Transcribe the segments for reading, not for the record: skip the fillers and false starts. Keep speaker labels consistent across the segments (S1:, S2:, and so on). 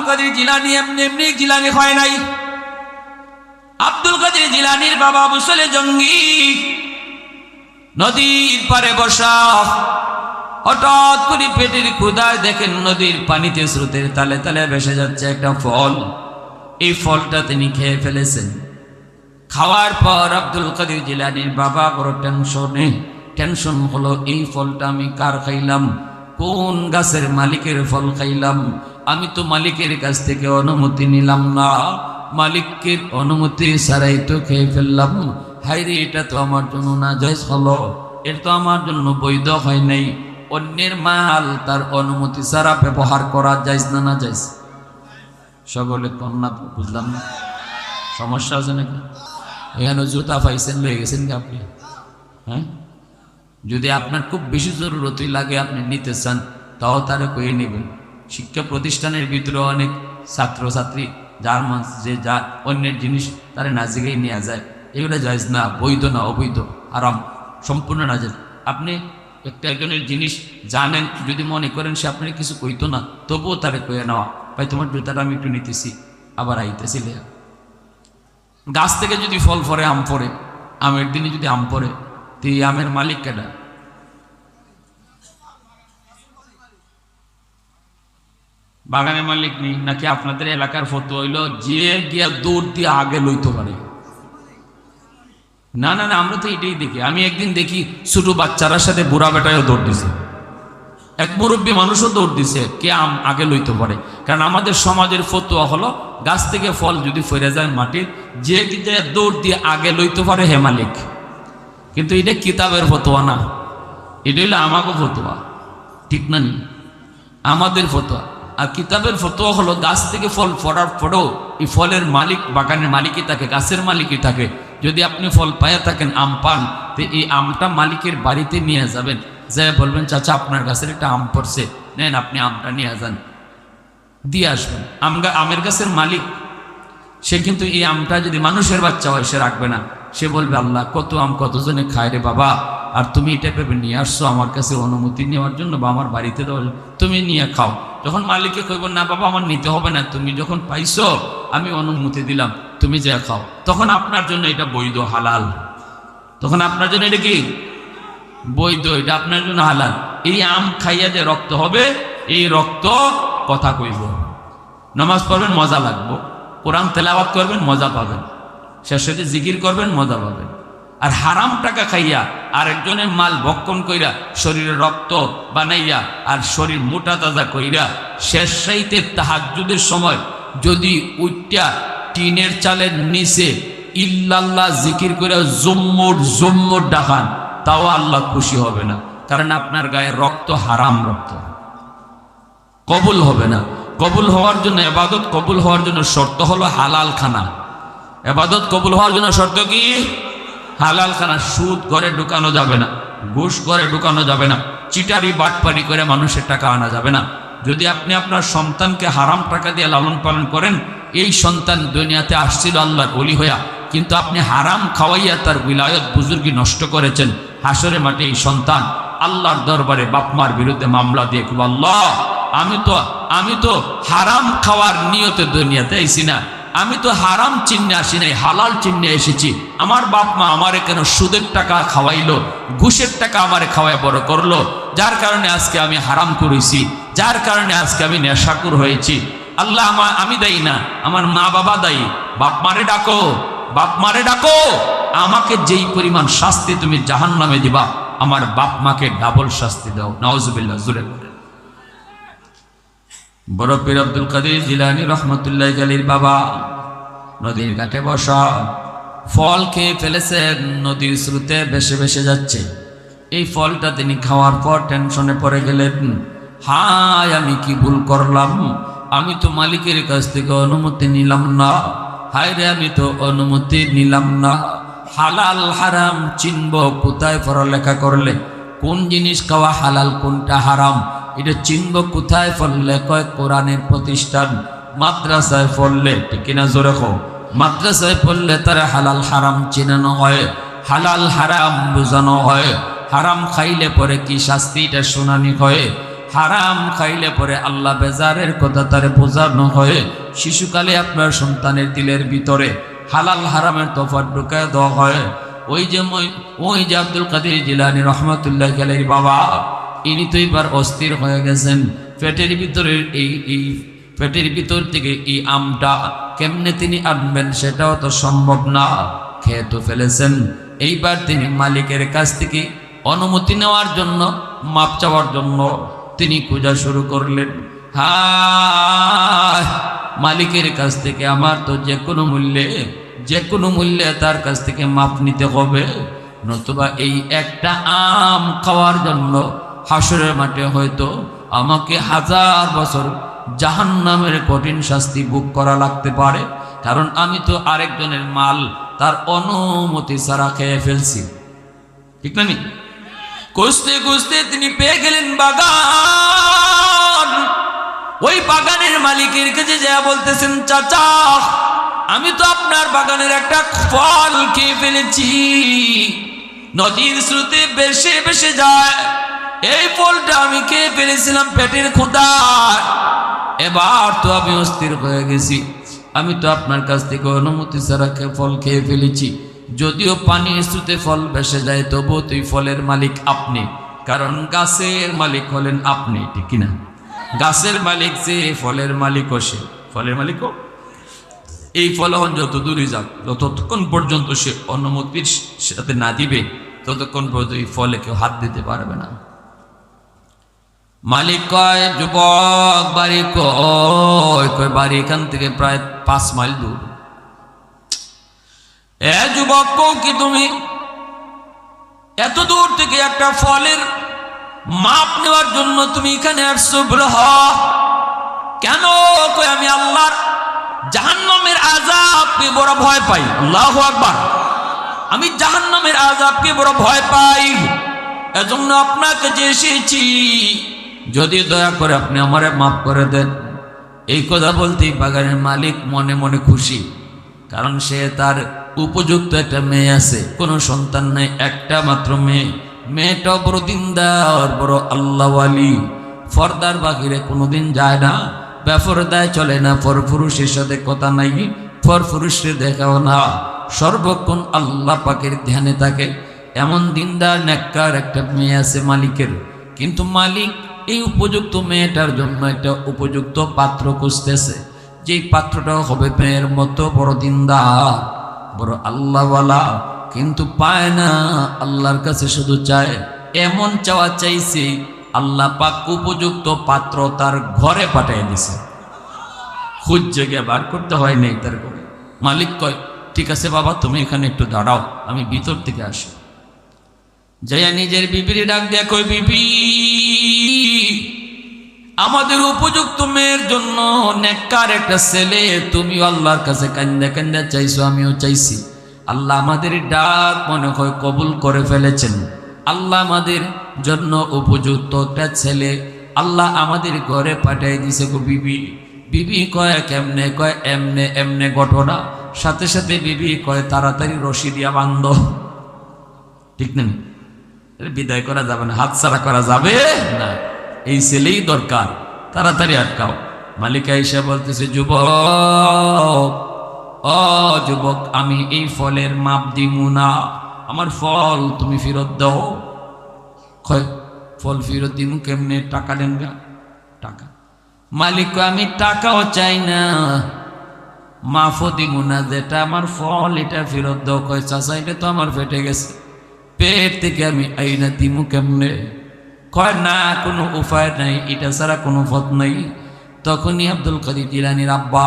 S1: কাদের জিলানী এমনি এমনি জিলানী হয় নাই। আব্দুল কাদের জিলানীর বাবা আবু সালেহ জঙ্গি নদীর পারে বসা, হঠাৎ করে পেটের ক্ষুধায় দেখেন নদীর পানিতে স্রোতের তালে তালে ভেসে যাচ্ছে একটা ফল। এই ফলটা তিনি খেয়ে ফেলেছেন। খাওয়ার পর আব্দুল কাদের জিলানীর বাবা বড় টেনশন হলো, এই ফলটা আমি কার খাইলাম, কোন গাছের মালিকের ফল খাইলাম? আমি তো মালিকের কাছ থেকে অনুমতি নিলাম না, মালিকের অনুমতি ছাড়াই তো খেয়ে ফেললাম। হায়রে, এটা তো আমার জন্য নাজায়েজ হলো, এটা তো আমার জন্য বৈধ হয় নাই। অন্যের মাল তার অনুমতি ছাড়া ব্যবহার করা জায়েজ না নাজায়েজ? সকলে কন্যা বুঝলাম না, সমস্যা আছে নাকি? এখানে জুতা পাইছেন, লয়ে গেছেন কি আপনি? হ্যাঁ, যদি আপনার খুব বেশি জরুরতই লাগে, আপনি নিতে চান, তাও তারা কয়ে নেবেন। শিক্ষা প্রতিষ্ঠানের ভিতরে অনেক ছাত্রছাত্রী যার মন যে যা অন্যের জিনিস তারা নাজিকেই নেওয়া যায়, এগুলো জায়েজ না, বৈধ না, অবৈধ, আরাম, সম্পূর্ণ নাজায়েজ। আপনি একজনের জিনিস জানেন, যদি মনে করেন সে আপনার কিছু কইতো না, তবুও তারা কয়ে নেওয়া, ভাই তোমার জুতাটা আমি একটু নিতেছি, আবার আইতেছি। গাছ থেকে যদি ফল পড়ে, আম পড়ে, আমের দিনে যদি আম পড়ে, তো এই আমের মালিক কেডা? বাগানের মালিক নেই নাকি? আপনাদের এলাকার ফটো হইল যে গিয়া দৌড় দিয়ে আগে লইতে পারে? না না না, আমরা তো এটাই দেখি। আমি একদিন দেখি ছোট বাচ্চারার সাথে বুড়া বেটায়ও দৌড় দিছে, এক মুরব্বী মানুষও দৌড় দিছে, কে আম আগে লইতে পারে। কারণ আমাদের সমাজের ফতোয়া হলো, গাছ থেকে ফল যদি ফিরে যায় মাটির, যে দৌড় দিয়ে আগে লইতে পারে হে মালিক। কিন্তু এটা কিতাবের ফতোয়া না, এটা হইলো আমাকে ফতোয়া, ঠিক না? নি আমাদের ফতোয়া। আর কিতাবের ফতোয়া হলো, গাছ থেকে ফল পড়ার পরেও এই ফলের মালিক বাগানের মালিকই থাকে, গাছের মালিকই থাকে। যদি আপনি ফল পাইয়া থাকেন, আম পান, তো এই আমটা মালিকের বাড়িতে নিয়ে যাবেন, যাই বলবেন চাচা আপনার গাছের একটা আম পড়ছে, নেন আপনি আমটা নিয়ে যান, দিয়ে আসবেন। আমের গাছের মালিক সে কিন্তু এই আমটা যদি মানুষের বাচ্চা হয় সে রাখবে না, সে বলবে আল্লাহ কত আম কতজনে খায় রে বাবা, আর তুমি এটা ভেবে নিয়ে আসছো আমার কাছে অনুমতি নেওয়ার জন্য বা আমার বাড়িতে দেওয়ার, তুমি নিয়ে খাও। যখন মালিককে কইব না বাবা আমার নিতে হবে না, তুমি যখন পাইছো আমি অনুমতি দিলাম, তুমি যা খাও, তখন আপনার জন্য এটা বৈধ, হালাল। তখন আপনার জন্য এটা কি বৈধ, এটা আপনার জন্য হালাল। এই আম খাইয়া যে রক্ত হবে, এই রক্ত কথা কইব, নামাজ পড়বেন মজা লাগবো, কোরআন তেলাওয়াত করবেন মজা পাবেন, শেষে জিকির করবেন মজা পাবেন। আর হারাম টাকা খাইয়া আর একজনের মাল ভক্ষণ কইরা শরীরে রক্ত বানাইয়া আর শরীর মোটা তাজা কইরা শেষ সাইতে তাহাজ্জুদের সময় যদি উইটা টিনের চালের নিচে ইল্লাল্লাহ জিকির করে জুম্মুর ডাকান, তাও আল্লাহ খুশি হবে না। কারণ আপনার গায়ে রক্ত হারাম রক্ত, কবুল হবে না। কবুল হওয়ার জন্য, ইবাদত কবুল হওয়ার জন্য শর্ত হলো হালাল খানা। ইবাদত কবুল হওয়ার জন্য শর্ত কি? হালাল খানা। সুদ ঘরে ঢুকানো যাবে না, ঘুষ ঘরে ঢুকানো যাবে না, চিটারি বাটপারি করে মানুষের টাকা আনা যাবে না। যদি আপনি আপনার সন্তানকে হারাম টাকা দিয়ে লালন পালন করেন, এই সন্তান দুনিয়াতে আসছিল আল্লাহর ওলি হইয়া, কিন্তু আপনি হারাম খাওয়াইয়া তার উলায়ত বুজুর্গি নষ্ট করেছেন। হাসরে মাঠে এই সন্তান আল্লাহর দরবারে বাপমার বিরুদ্ধে মামলা দিয়ে খুব, আল্লাহ আমি তো হারাম খাওয়ার নিয়তে দুনিয়াতে আইছি না, আমি তো হারাম চিহ্নে আসি নাই, হালাল চিহ্নে এসেছি। আমার বাপ মা আমারে কেন সুদের টাকা খাওয়াইলো, ঘুষের টাকা আমারে খাওয়াই বড় করলো, যার কারণে আজকে আমি হারাম করেছি, যার কারণে আজকে আমি নেশাকুর হয়েছি। আল্লাহ আমি দায়ী না, আমার মা বাবা দায়ী। বাপ মারে ডাকো, বাপ মারে ডাকো, আমাকে যেই পরিমাণ শাস্তি তুমি জাহান্নামে দিবা, আমার বাপ মাকে ডাবল শাস্তি দাও। নাউজুবিল্লাহ, জোরে বলে। বড় পীর আব্দুল কাদের জিলানী রহমতুল্লাহ আলাইহির বাবা নদীর ঘাটে বসা, ফল খেয়ে ফেলেছেন, নদীর স্রোতে ভেসে ভেসে যাচ্ছে। এই ফলটা তিনি খাওয়ার পর টেনশনে পড়ে গেলেন, হায় আমি কি ভুল করলাম, আমি তো মালিকের কাছ থেকে অনুমতি নিলাম না, হায় রে আমি তো অনুমতি নিলাম না। হালাল হারাম চিনব কোথায় পড়ালেখা করলে, কোন জিনিস খাওয়া হালাল কোনটা হারাম, এটা চিনব কোথায় পড়লে? কয় কোরআনের প্রতিষ্ঠান মাদ্রাসায় পড়লে, ঠিক কিনা জোরে কও? মাদ্রাসায় পড়লে তারা হালাল হারাম চিনানো হয়, হালাল হারাম বোঝানো হয়, হারাম খাইলে পরে কি শাস্তিটা শুনানি হয়, হারাম খাইলে পরে আল্লাহ বেজারের কথা তারে বোঝানো হয়। শিশুকালে আপনার সন্তানের দিলের ভিতরে হালাল হারামের তফাৎ ঢুকায় দেওয়া হয়। ওই যে আব্দুল কাদের জিলানী রহমাতুল্লাহ আলাইহি বাবা, ইনি তো এবার অস্থির হয়ে গেছেন। পেটের ভিতর থেকে এই আমটা কেমনে তিনি আনবেন সেটাও তো সম্ভব না, খেয়ে তো ফেলেছেন। এইবার তিনি মালিকের কাছ থেকে অনুমতি নেওয়ার জন্য, মাপ চাওয়ার জন্য তিনি খোঁজা শুরু করলেন। হায়, মালিকের কাছ থেকে আমার তো যে কোনো মূল্যে তার কাছ থেকে মাপ নিতে হবে, নতুবা এই একটা আম খাওয়ার জন্য হাসরের মাঠে হয়তো আমাকে 1000 বছর জাহান্নামের কঠিন শাস্তি ভোগ করা লাগতে পারে, কারণ আমি তো আরেকজনের মাল তার অনুমতি ছাড়া খেয়ে ফেলছি। ঠিক না? খুঁজতে খুঁজতে তিনি পেয়ে গেলেন বাগান। ওই বাগানের মালিকের কাছে যা বলতেছেন, চাচা আমি তো আপনার বাগানের একটা ফল খেয়ে ফেলেছি, নদীর স্রোতে ভেসে ভেসে যায়, এই ফলটা আমি খেয়ে ফেলেছিলাম পেটের ক্ষুধায়। এবার তো আমি অস্থির হয়ে গেছি, আমি তো আপনার কাছ থেকে অনুমতি ছাড়া ফল খেয়ে ফেলেছি। যদিও পানির স্রোতে ফল ভেসে যায়, তবুও তুই ফলের মালিক আপনি, কারণ গাছের মালিক হলেন আপনি। ঠিক কিনা? গাছের মালিক যে, ফলের মালিকও সে। ফলের মালিকও এই ফলন যত দূরে যাক, ততক্ষণ পর্যন্ত সে অনুমতির সাথে না দিবে, ততক্ষণ পর্যন্ত এই ফলে কেউ হাত দিতে পারবে না। মালিক কয়, যুবক বাড়ি কয়? বাড়ি এখান থেকে প্রায় 5 মাইল দূর। এ যুবক, কও কি তুমি এত দূর থেকে একটা ফলের মাপ নেওয়ার জন্য তুমি এখানে আসছো? বলে হ। কেন? কই আমি আল্লাহর জাহান্নামের আযাবকে বড় ভয় পাই। আল্লাহু আকবার। আমি জাহান্নামের আযাবকে বড় ভয় পাই, এজন্য আপনাকে যে এসেছি, যদি দয়া করে আপনি আমারে মাফ করে দেন। এই কথা বলতেই বাগানের মালিক মনে মনে খুশি, কারণ সে তার উপযুক্ত একটা মেয়ে আছে, কোনো সন্তান নেই, একটা মাত্র মেয়ে। মেয়েটা বড় দিনদার, বড় আল্লাহওয়ালি, ফর্দার বাহিরে কোনোদিন যায় না, বেপরদায় চলে না, পরপুরুষের সাথে কথা নাই, পরপুরুষের দেখাও না, সর্বক্ষণ আল্লাহ পাকের ধ্যানে থাকে। এমন দিনদার নেককার একটা মেয়ে আছে মালিকের। কিন্তু মালিক এই উপযুক্ত মেয়েটার জন্য একটা উপযুক্ত পাত্র খুঁজতেছে, যেই পাত্রটাও হবে মেয়ের মতো বড় দিনদার, বড় আল্লাহওয়ালা, কিন্তু পায় না। আল্লাহর কাছে শুধু চায়, এমন চাওয়া চাইছে আল্লাহ পাক উপযুক্ত পাত্র তার ঘরে পাঠিয়ে দিছে। খুঁজ জেগে বার করতে হয় নাই তার ঘরে। মালিক কয়, ঠিক আছে বাবা, তুমি এখানে একটু দাঁড়াও, আমি ভিতর থেকে আসি। যাইয়া নিজের বিবির ডাক দিয়া কই, বিবি, আমাদের উপযুক্ত মেয়ের জন্য নেককার একটা ছেলে তুমি আল্লাহর কাছে কান্দা কান্দা চাইছো, আমিও চাইছি। আল্লাহ আমাদের ডাক মনে হয় কবুল করে ফেলেছেন। আল্লাহ আমাদের জন্য উপযুক্ত একটা ছেলে আল্লাহ আমাদের ঘরে পাঠিয়ে দিছে গো বিবি। বিবি কয়, কেমনে? কয়, এমনে এমনে ঘটনা। সাথে সাথে বিবি কয়, তাড়াতাড়ি রশি দিয়া বান্ধ। ঠিক না? বিদায় করা যাবে না, হাতছাড়া করা যাবে না, এই ছেলেই দরকার, তাড়াতাড়ি আটকাও। মালিক আয়েশা বলতেছে, যুবক, ও যুবক, আমি এই ফলের মাপ দিমু না, আমার ফল তুমি ফেরত দাও। কয়, ফল ফেরত দিমু কেমনে? টাকা দেন গা। টাকা? মালিক কয়, আমি টাকাও চাই না, মাফও দিমু না, যেটা আমার ফল এটা ফেরত দাও। কয়, চাচা এটা তো আমার ফেটে গেছে, পেট থেকে আমি আইনা দিমু কেমনে? কয়, না, কোনো উপায় নাই, এটা ছাড়া কোনো পথ নাই। তখনই আব্দুল কাদের জিলানীর আব্বা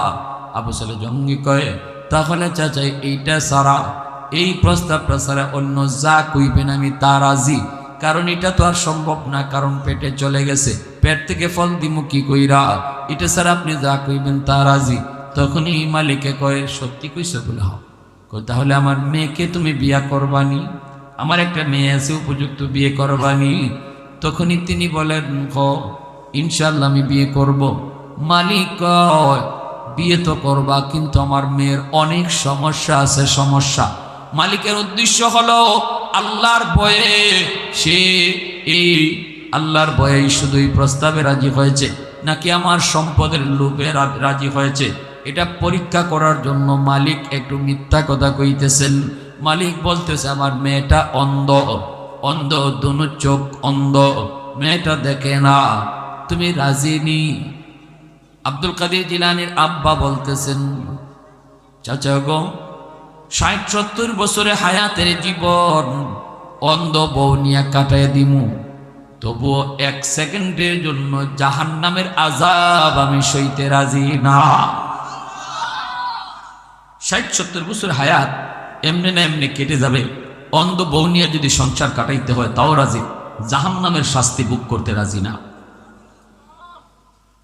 S1: আবু সালে জঙ্গি কয়, তাহলে চাচা এইটা ছাড়া, এই প্রস্তাবটা ছাড়া অন্য যা কইবেন আমি তা রাজি, কারণ এটা তো আর সম্ভব না, কারণ পেটে চলে গেছে, পেট থেকে ফল দিমু কি কইরা, এটা ছাড়া আপনি যা কইবেন তা রাজি। তখনই মালিকে কয়, সত্যি কইছো? বলে হ। কয়, তাহলে আমার মেয়েকে তুমি বিয়া করবানি? আমার একটা মেয়ে আছে উপযুক্ত, বিয়ে করবানি? তখনই তিনি বলেন, ইনশাল্লাহ আমি বিয়ে করব। মালিক কয়, বিয়ে তো করবা, কিন্তু আমার মেয়ের অনেক সমস্যা আছে। সমস্যা? মালিকের উদ্দেশ্য হলো আল্লাহর ভয়ে সে এই আল্লাহর ভয়েই শুধুই প্রস্তাবে রাজি হয়েছে, নাকি আমার সম্পদের লোভে রাজি হয়েছে? এটা পরীক্ষা করার জন্য মালিক একটু মিথ্যা কথা কইতেছেন। মালিক বলতেছে আমার মেয়েটা অন্ধ, অন্ধ, দুনো চোখ অন্ধ, মেয়েটা দেখে না, তুমি রাজি নি? আব্দুল কাদের জিলানীর আব্বা বলতেছেন, চাচা গো, ৬০-৭০ বছরে হায়াতের জীবন অন্ধ বউ নিয়ে কাটায় দিমু, তবুও ১ সেকেন্ডের জন্য জাহান্নামের আযাব আমি সইতে রাজি না। ৬০-৭০ বছর হায়াত এমনি না এমনি কেটে যাবে, অন্ধ বউ নিয়ে যদি সংসার কাটাইতে হয় তাও রাজি, জাহান্নামের শাস্তি ভোগ করতে রাজি না।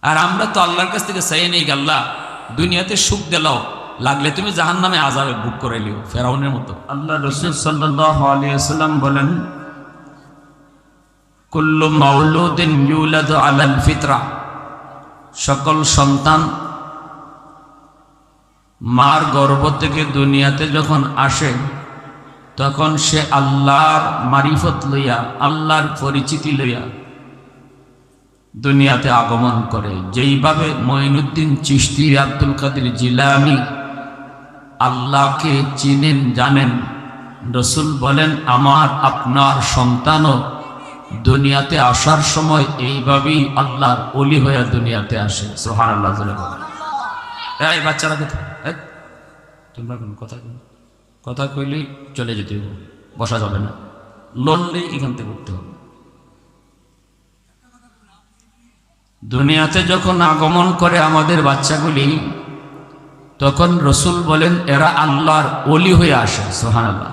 S1: আর আমরা তো আল্লাহর কাছ থেকে চাই নেই, আল্লাহ দুনিয়াতে সুখ দিলাও, লাগলে তুমি জাহান্নামে আযাবে ভোগ করে লিও, ফেরাউনের মতো। আল্লাহ রাসূল সাল্লাল্লাহু আলাইহি ওয়াসাল্লাম বলেন, কুল্লু মাউলুদিন ইউলাদু আলাল ফিতরা, সকল সন্তান মার গর্ভ থেকে দুনিয়াতে যখন আসে তখন সে আল্লাহর মারিফত লইয়া, আল্লাহর পরিচিতি লইয়া দুনিয়াতে আগমন করে। যেইভাবে মঈনুদ্দিন চিশতি, আব্দুল কাদের জিলানী আল্লাহকে চিনেন, জানেন, রসুল বলেন আমার আপনার সন্তানও দুনিয়াতে আসার সময় এইভাবেই আল্লাহর ওলি হয়ে দুনিয়াতে আসে। সুবহানাল্লাহ। এই বাচ্চারা তোমরা কোন কথা কইলেই চলে যেতে হবে, বসা যাবে না, লড়লেই এখান থেকে উঠতে হবে। দুনিয়াতে যখন আগমন করে আমাদের বাচ্চাগুলি, তখন রসুল বলেন এরা আল্লাহর ওলি হয়ে আসে। সুবহানাল্লাহ।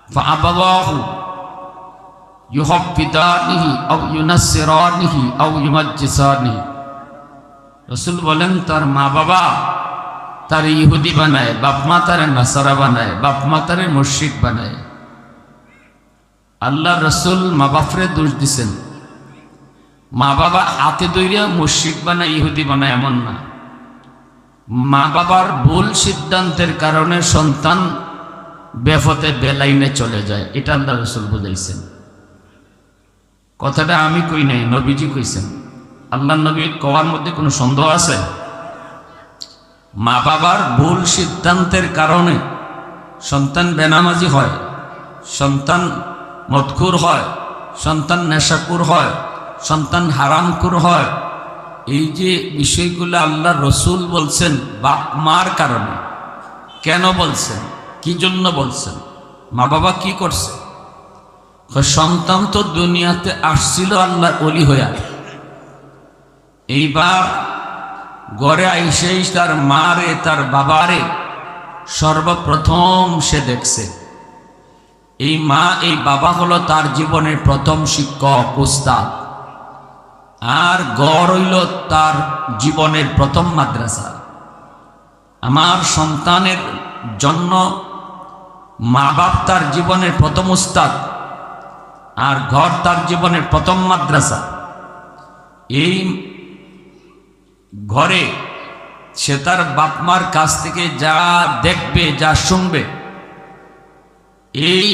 S1: ফাআবাওয়াহু ইউহাব্বিদানিহি আও ইউনাসসিরানিহি আও ইউমাজ্জিসানিহি, রসুল বলেন তার মা বাবা তার ইহুদি বানায়, বাপ মা তার নাসারা বানায়, বাপ মা তার মুশরিক বানায়। আল্লাহ রসুল মা বাপরে দোষ দিছেন, মা বাবা হাতে দইরা মুশরিক বানায়, ইহুদি বানায় এমন না। মা বাবার ভুল সিদ্ধান্তের কারণে সন্তান বেফতে বেলাইনে চলে যায়, এটা আল্লাহ রসুল বুঝাইছেন। কথাটা আমি কই নাই, নবীজি কইছেন। আল্লাহ নবীর কওয়ার মধ্যে কোনো সন্দেহ আছে? মা বাবার ভুল সিদ্ধান্তের কারণে সন্তান বেনামাজি হয়, সন্তান মদখুর হয়, সন্তান নেশাকুর হয়, সন্তান হারামখুর হয়। এই যে বিষয়গুলো আল্লাহ রসুল বলছেন বাপ মার কারণে। কেন বলছেন? কি জন্য বলছেন? মা বাবা কি করছে? সন্তান তো দুনিয়াতে আসছিল আল্লাহর ওলি হইয়া, এইবার ঘরে আইসেই তার মারে, তার বাবারে সর্বপ্রথম সে দেখছে। এই মা, এই বাবা হলো তার জীবনের প্রথম শিক্ষক, উস্তাদ। আর ঘর হইল তার জীবনের প্রথম মাদ্রাসা। আমার সন্তানের জন্য মা বাপ তার জীবনের প্রথম উস্তাদ, আর ঘর তার জীবনের প্রথম মাদ্রাসা। এই ঘরে সে তার বাপ মার কাছ থেকে যা দেখবে, যা শুনবে, এই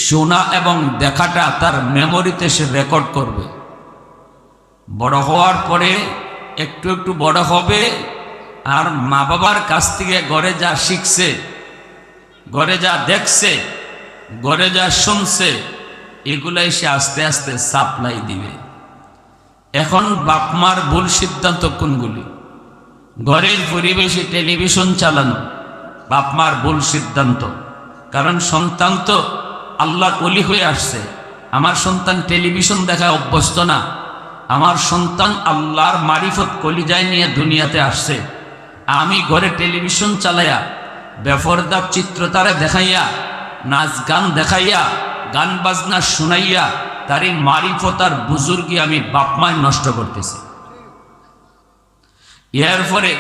S1: শোনা এবং দেখাটা তার মেমোরিতে সে রেকর্ড করবে। বড় হওয়ার পরে একটু একটু বড় হবে, আর মা বাবার কাছ থেকে ঘরে যা শিখছে, ঘরে যা দেখছে, ঘরে যা শুনছে, এগুলাই সে আস্তে আস্তে সাপ্লাই দিবে। এখন বাপ মার ভুল সিদ্ধান্ত কোনগুলি? ঘরের পরিবেশে টেলিভিশন চালানো বাপ মার ভুল সিদ্ধান্ত। কারণ সন্তান তো আল্লাহর ওলি হয়ে আসছে। আমার সন্তান টেলিভিশন দেখায় অভ্যস্ত না। আমার সন্তান আল্লাহর মারিফত কলিজায় নিয়ে দুনিয়াতে আসছে। আমি ঘরে টেলিভিশন চালাইয়া বেপরদা চিত্রতারে দেখাইয়া, নাচ গান দেখাইয়া, গান বাজনা শুনাইয়া তার এই মারিফত আর বুজুর্গি আমি বাপ মায় নষ্ট করতেছি। এর পরে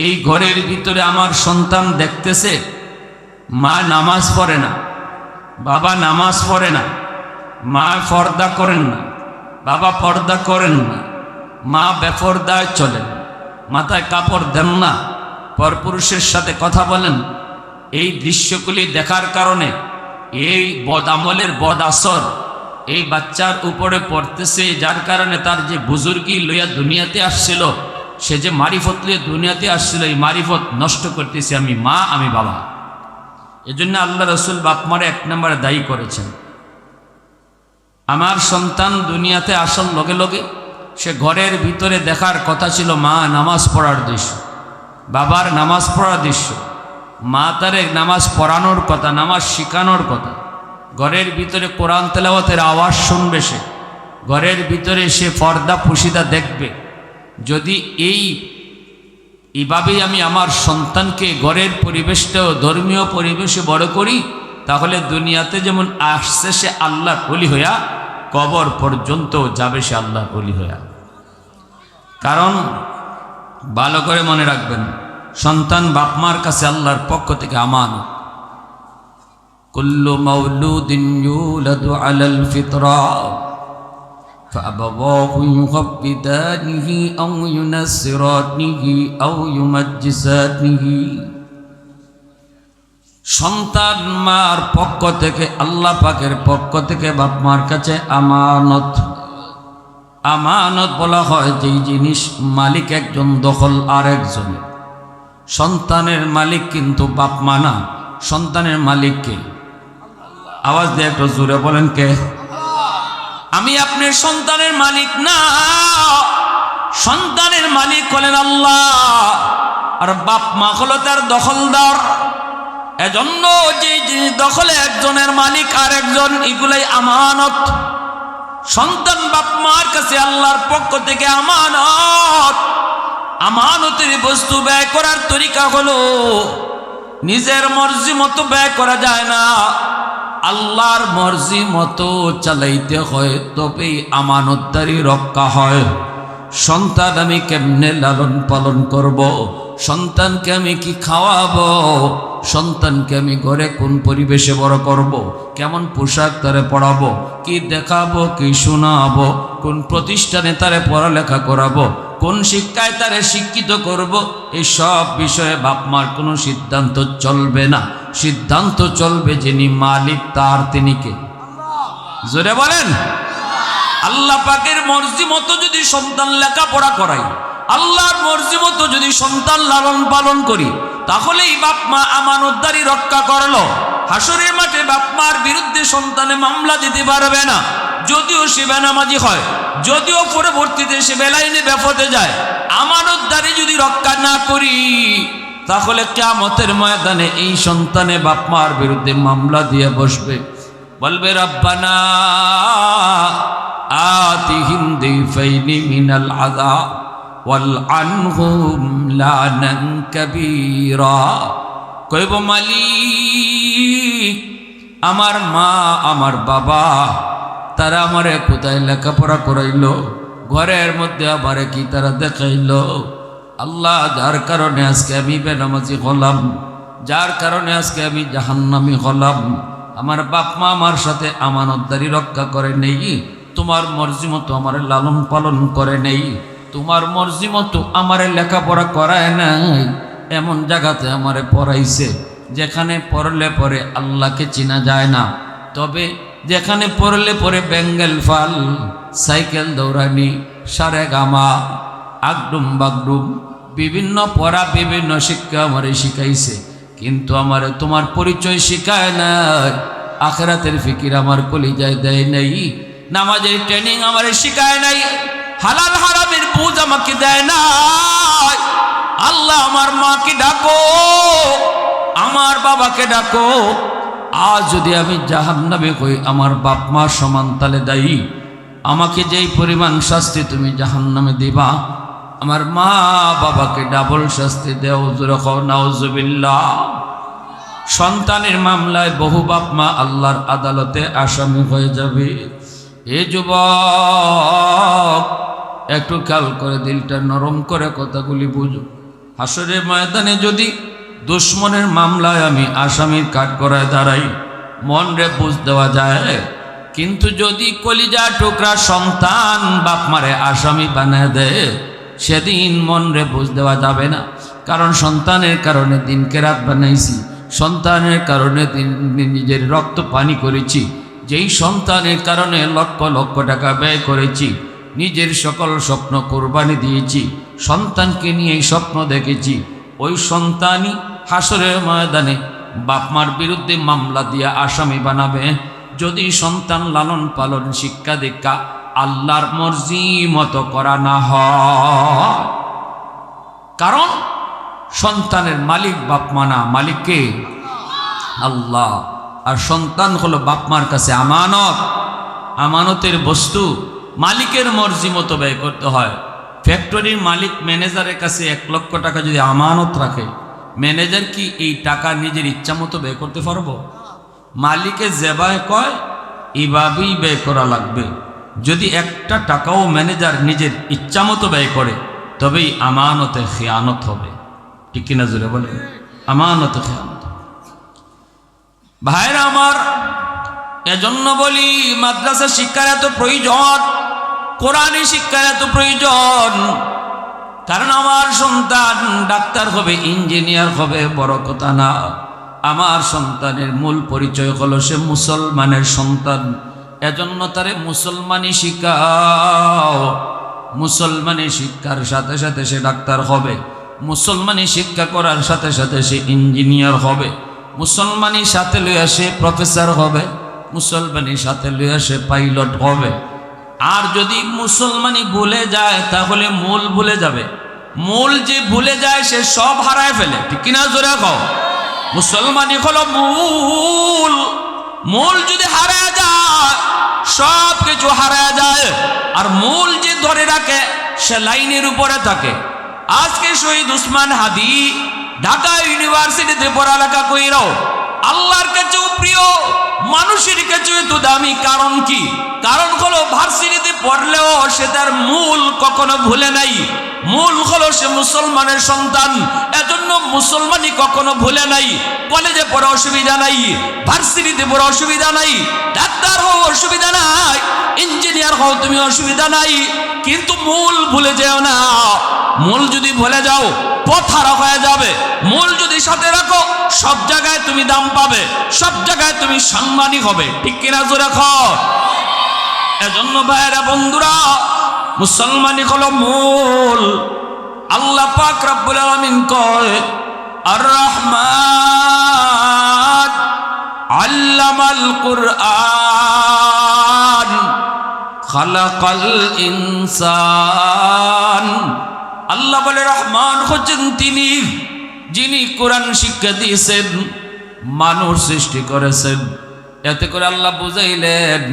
S1: এই ঘরের ভিতরে আমার সন্তান দেখতেছে মা নামাজ পড়ে না, বাবা নামাজ পড়ে না, মা পর্দা করেন না, বাবা পর্দা করেন না, মা বেপরদায় চলেন, মাথায় কাপড় দেন না, পরপুরুষের সাথে কথা বলেন। এই দৃশ্যগুলি দেখার কারণে এই বদ আমলের বদ আসর এই বাচ্চার উপরে পড়তেছে, যার কারণে তার যে বুজুর্গি লইয়া দুনিয়াতে আসছিল, সে যে মারিফত লইয়া দুনিয়াতে আসছিল, এই মারিফত নষ্ট করতেছে আমি মা, আমি বাবা। এজন্য আল্লাহ রসুল বাপমারে এক নম্বরে দায়ী করেছেন। আমার সন্তান দুনিয়াতে আসার লগে লগে সে ঘরের ভিতরে দেখার কথা ছিল মা নামাজ পড়ার দৃশ্য, বাবার নামাজ পড়ার দৃশ্য, মা তারে নামাজ পড়ানোর কথা, নামাজ শিখানোর কথা। ঘরের ভিতরে কোরআন তেলাওয়াতের আওয়াজ শুনবে, সে ঘরের ভিতরে সে পর্দা পুশিদা দেখবে। যদি এইভাবেই আমি আমার সন্তানকে ঘরের পরিবেশটাও ধর্মীয় পরিবেশে বড় করি, তাহলে দুনিয়াতে যেমন আসছে সে আল্লাহর ওলি হইয়া, কবর পর্যন্ত যাবে সে আল্লাহর ওলি হইয়া। কারণ ভালো করে মনে রাখবেন, সন্তান বাপমার কাছে আল্লাহর পক্ষ থেকে আমানত। কুল্লু মাউলুদিন ইউলাদু আলাল ফিতরা ফাআবাওয়াহু ইউহাব্বিদানিহি আও ইউনাসসিরানিহি আও ইউমাজ্জিসানিহি। সন্তান মার পক্ষ থেকে, আল্লাহ পাকের পক্ষ থেকে বাপমার কাছে আমানত। আমানত বলা হয় যেই জিনিস মালিক একজন, দখল আর একজনের। সন্তানের মালিক কিন্তু বাপ মা না, সন্তানের মালিক কে? আওয়াজ দিয়ে একটু জোরে বলেন, কে? আমি আপনার সন্তানের মালিক না, সন্তানের মালিক হলেন আল্লাহ, আর বাপ মা হলো তার দখলদার। এজন্য যে জিনিস দখলে একজনের মালিক আর একজন, এগুলাই আমানত। সন্তান বাপ মার কাছে আল্লাহর পক্ষ থেকে আমানত। আমানতের বস্তু ব্যয় করার তরিকা হলো, নিজের মর্জি মতো ব্যয় করা যায় না, আল্লাহর মর্জি মতো চালাইতে হয়, তবেই আমানতদারি রক্ষা হয়। সন্তান আমি কেমনে লালন পালন করব, সন্তানকে আমি কি খাওয়াবো, সন্তানকে আমি ঘরে কোন পরিবেশে বড় করব, কেমন পোশাক তারে পড়াবো, কি দেখাবো, কি শোনাবো, কোন প্রতিষ্ঠানে তারে পড়ালেখা করাবো, কোন শিক্ষায় তারে শিক্ষিত করব, এই সব বিষয়ে বাপমার কোনো সিদ্ধান্ত চলবে না। সিদ্ধান্ত চলবে যিনি মালিক, তার, তিনি কে? জোরে বলেন। আল্লাহ পাকের মর্জি মতো যদি সন্তান লেখাপড়া করাই, আল্লাহর মর্জি মতো যদি সন্তান লালন পালন করি, তাহলেই বাপ মা আমানতদারি রক্ষা করলো। হাসরের মাঠে বাপ মার বিরুদ্ধে সন্তানে মামলা দিতে পারবে না, যদিও সে বেনামাজি হয়, যদিও পরবর্তীতে সে বেলাইনে বেফতে যায়। আমানতদারি যদি রক্ষা না করি, তাহলে কিয়ামতের ময়দানে এই সন্তানে বাপ মার বিরুদ্ধে মামলা দিয়ে বসবে, বলবে রব্বানা আতিহিম দিফাইনি মিনাল আযাব ওয়াল আনহুম লানান কাবীরা। কইব মালিক, আমার মা আমার বাবা তারা আমারে কোথায় লেখাপড়া করাইলো, ঘরের মধ্যে আমারে কি তারা দেখাইলো। আল্লাহ, যার কারণে আজকে আমি বেনামাজি হলাম, যার কারণে আজকে আমি জাহান্নামী হলাম, আমার বাপ মা আমার সাথে আমানতদারি রক্ষা করে নেই, তোমার মর্জি মতো আমারে লালন পালন করে নেই, তোমার মর্জি মতো আমারে লেখাপড়া করায় নাই, এমন জায়গাতে আমারে পড়াইছে যেখানে পড়লে পরে আল্লাহকে চেনা যায় না। তবে যেখানে পড়লে পরে বেঙ্গল ফাল, সাইকেল দৌড়ানি, সারে গামা, আগডুম বাগডুম, বিভিন্ন পড়া, বিভিন্ন শিক্ষা আমারে শিখাইছে, কিন্তু আমারে তোমার পরিচয় শিখায় নাই, আখিরাতের ফিকির আমার কলিজায় দেয় নাই, নামাজের ট্রেনিং আমারে শিখায় নাই, হালাল হারামের বুঝ আমাকে দেয় নাই। আল্লাহ, আমার মাকে ডাকো, আমার বাবাকে ডাকো। আজ যদি আমি জাহান্নামে হই, আমার বাপ মা সমান তালে দায়ী। আমাকে যেই পরিমাণ শাস্তি তুমি জাহান্নামে দিবা, আমার মা বাবাকে ডাবল শাস্তি দেও। নাউজুবিল্লাহ। সন্তানের মামলায় বহু বাপ মা আল্লাহর আদালতে আসামি হয়ে যাবে। এ যুবক, একটু খেয়াল করে দিলটা নরম করে কথাগুলি বুঝো। হাসরের ময়দানে যদি দুশ্মনের মামলায় আমি আসামির কাঠ করায় দাঁড়াই, মন রে বুঝ দেওয়া যায়, কিন্তু যদি কলিজা টুকরা সন্তান বাপ মারে আসামি বানায় দেয়, সেদিন মন রে বুঝ দেওয়া যাবে না। কারণ সন্তানের কারণে দিনকে রাত বানাইছি, সন্তানের কারণে নিজের রক্ত পানি করেছি, যেই সন্তানের কারণে লক্ষ লক্ষ টাকা ব্যয় করেছি, নিজের সকল স্বপ্ন কোরবানি দিয়েছি, সন্তানকে নিয়ে এই স্বপ্ন দেখেছি, ওই সন্তানই হাসরের ময়দানে বাপমার বিরুদ্ধে মামলা দিয়ে আসামি বানাবে যদি সন্তান লালন পালন শিক্ষা দীক্ষা আল্লাহর মর্জি মতো করা না হয়। কারণ সন্তানের মালিক বাপমা না, মালিককে আল্লাহ। আর সন্তান হলো বাপমার কাছে আমানত, আমানতের বস্তু, মালিকের মর্জি মতো ব্যয় করতে হয়। ফ্যাক্টরির মালিক ম্যানেজারের কাছে 1 লক্ষ টাকা যদি আমানত রাখে, ম্যানেজার কি এই টাকা নিজের ইচ্ছা মতো ব্যয় করতে পারবো? মালিকে যেভাবে কয় এইভাবেই ব্যয় করা লাগবে। যদি একটা টাকাও ম্যানেজার নিজের ইচ্ছা মতো ব্যয় করে তবেই আমানতে খেয়ানত হবে। ঠিক কিনা জোরে বলে? আমানতে খেয়ানত। ভাইরা আমার, এজন্য বলি মাদ্রাসা শিক্ষার এত প্রয়োজন, কোরআনী শিক্ষার এত প্রয়োজন। কারণ আমার সন্তান ডাক্তার হবে, ইঞ্জিনিয়ার হবে, বড় কথা না। আমার সন্তানের মূল পরিচয় হলো সে মুসলমানের সন্তান। এজন্য তারে মুসলমানি শিখাও। মুসলমানি শিক্ষার সাথে সাথে সে ডাক্তার হবে, মুসলমানি শিক্ষা করার সাথে সাথে সে ইঞ্জিনিয়ার হবে, মুসলমানি সাথে লইয়া সে প্রফেসর হবে, মুসলমানি সাথে লইয়া সে পাইলট হবে। আর যদি মুসলমানি ভুলে যায় তাহলে মূল ভুলে যাবে। মূল যে ভুলে যায় সে সব হারায় ফেলে। ঠিক কিনা জোরে কও? মুসলমানি হলো মূল। মূল যদি হারায় যায় সব কিছু হারায় যায়। আর মূল যে ধরে রাখে সে লাইনের উপরে থাকে। আজকে শহীদ উসমান হাদি ঢাকা ইউনিভার্সিটিতে পড়ালেখা কইরাও আল্লাহর কাছেও প্রিয়, মানুষের কাছেও তো দামি। কারণ কি? কারণ হলো ভার্সিটিতে পড়লেও সে তার মূল কখনো ভুলে নাই। মূল হলো সে মুসলমানের সন্তান, এজন্য মুসলমানই কখনো ভুলে নাই। কলেজে পড়া অসুবিধা নাই, ভার্সিটিতে পড়া অসুবিধা নাই, ডাক্তার হও অসুবিধা নাই, ইঞ্জিনিয়ার হও তুমি অসুবিধা নাই, কিন্তু মূল ভুলে যেও না। মূল যদি ভুলে যাও পথ হারা হয়ে যাবে। মূল যদি সাথে রাখো সব জায়গায় তুমি দাম পাবে, সব জায়গায় তুমি সম্মানী হবে। ঠিক কিনা জোরে রাখো? এজন্য ভাইরা বন্ধুরা, মুসলমানি হলো মূল। আল্লাহ পাক রব্বুল আলামিন কয় আর রহমান আল্লামাল কুরআন খালাকাল ইনসান। আল্লাহ বলে রহমান হচ্ছেন তিনি যিনি কোরআন শিক্ষা দিয়েছেন, মানুষ সৃষ্টি করেছেন। এতে করে আল্লাহ বুঝাইলেন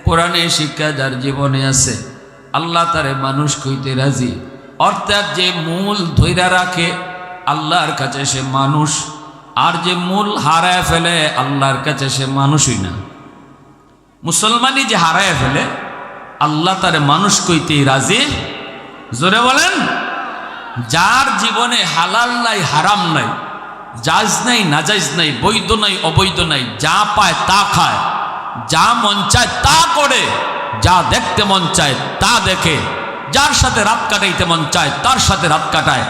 S1: কোরআনের শিক্ষা যার জীবনে আছে আল্লাহ তারে মানুষ কইতে রাজি। অর্থাৎ যে মূল ধৈরা রাখে আল্লাহর কাছে সে মানুষ, আর যে মূল হারায় ফেলে আল্লাহর কাছে সে মানুষই না। মুসলমানি যে হারায় ফেলে আল্লাহ তারে মানুষ কইতেই রাজি। জোরে বলেন? যার জীবনে হালাল নাই হারাম নাই, জায়েজ নাই নাজায়েজ নাই, বৈধ নাই অবৈধ নাই, যা পায় তা খায়, যা মন চায় তা করে, যা দেখতে মন চায় তা দেখে, যার সাথে রাত কাটাইতে মন চায় তার সাথে রাত কাটায়।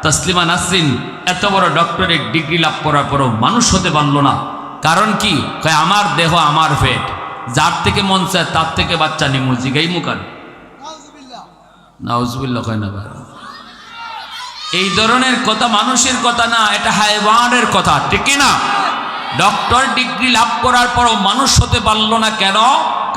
S1: তসলিমা নাসরিন এত বড় ডক্টরেট ডিগ্রি লাভ করার পরও মানুষ হতে পারল না। কারণ কি? কয় আমার দেহ আমার পেট, যার থেকে মন চায় তার থেকে বাচ্চা নিমু। জিগাই মুকান নাউজুবিল্লাহ কয় না ভাই। এই ধরনের কথা মানুষের কথা না, এটা হায়ওয়ানের কথা। ঠিক না? ডক্টর ডিগ্রি লাভ করার পরও মানুষ হতে পারল না। কেন?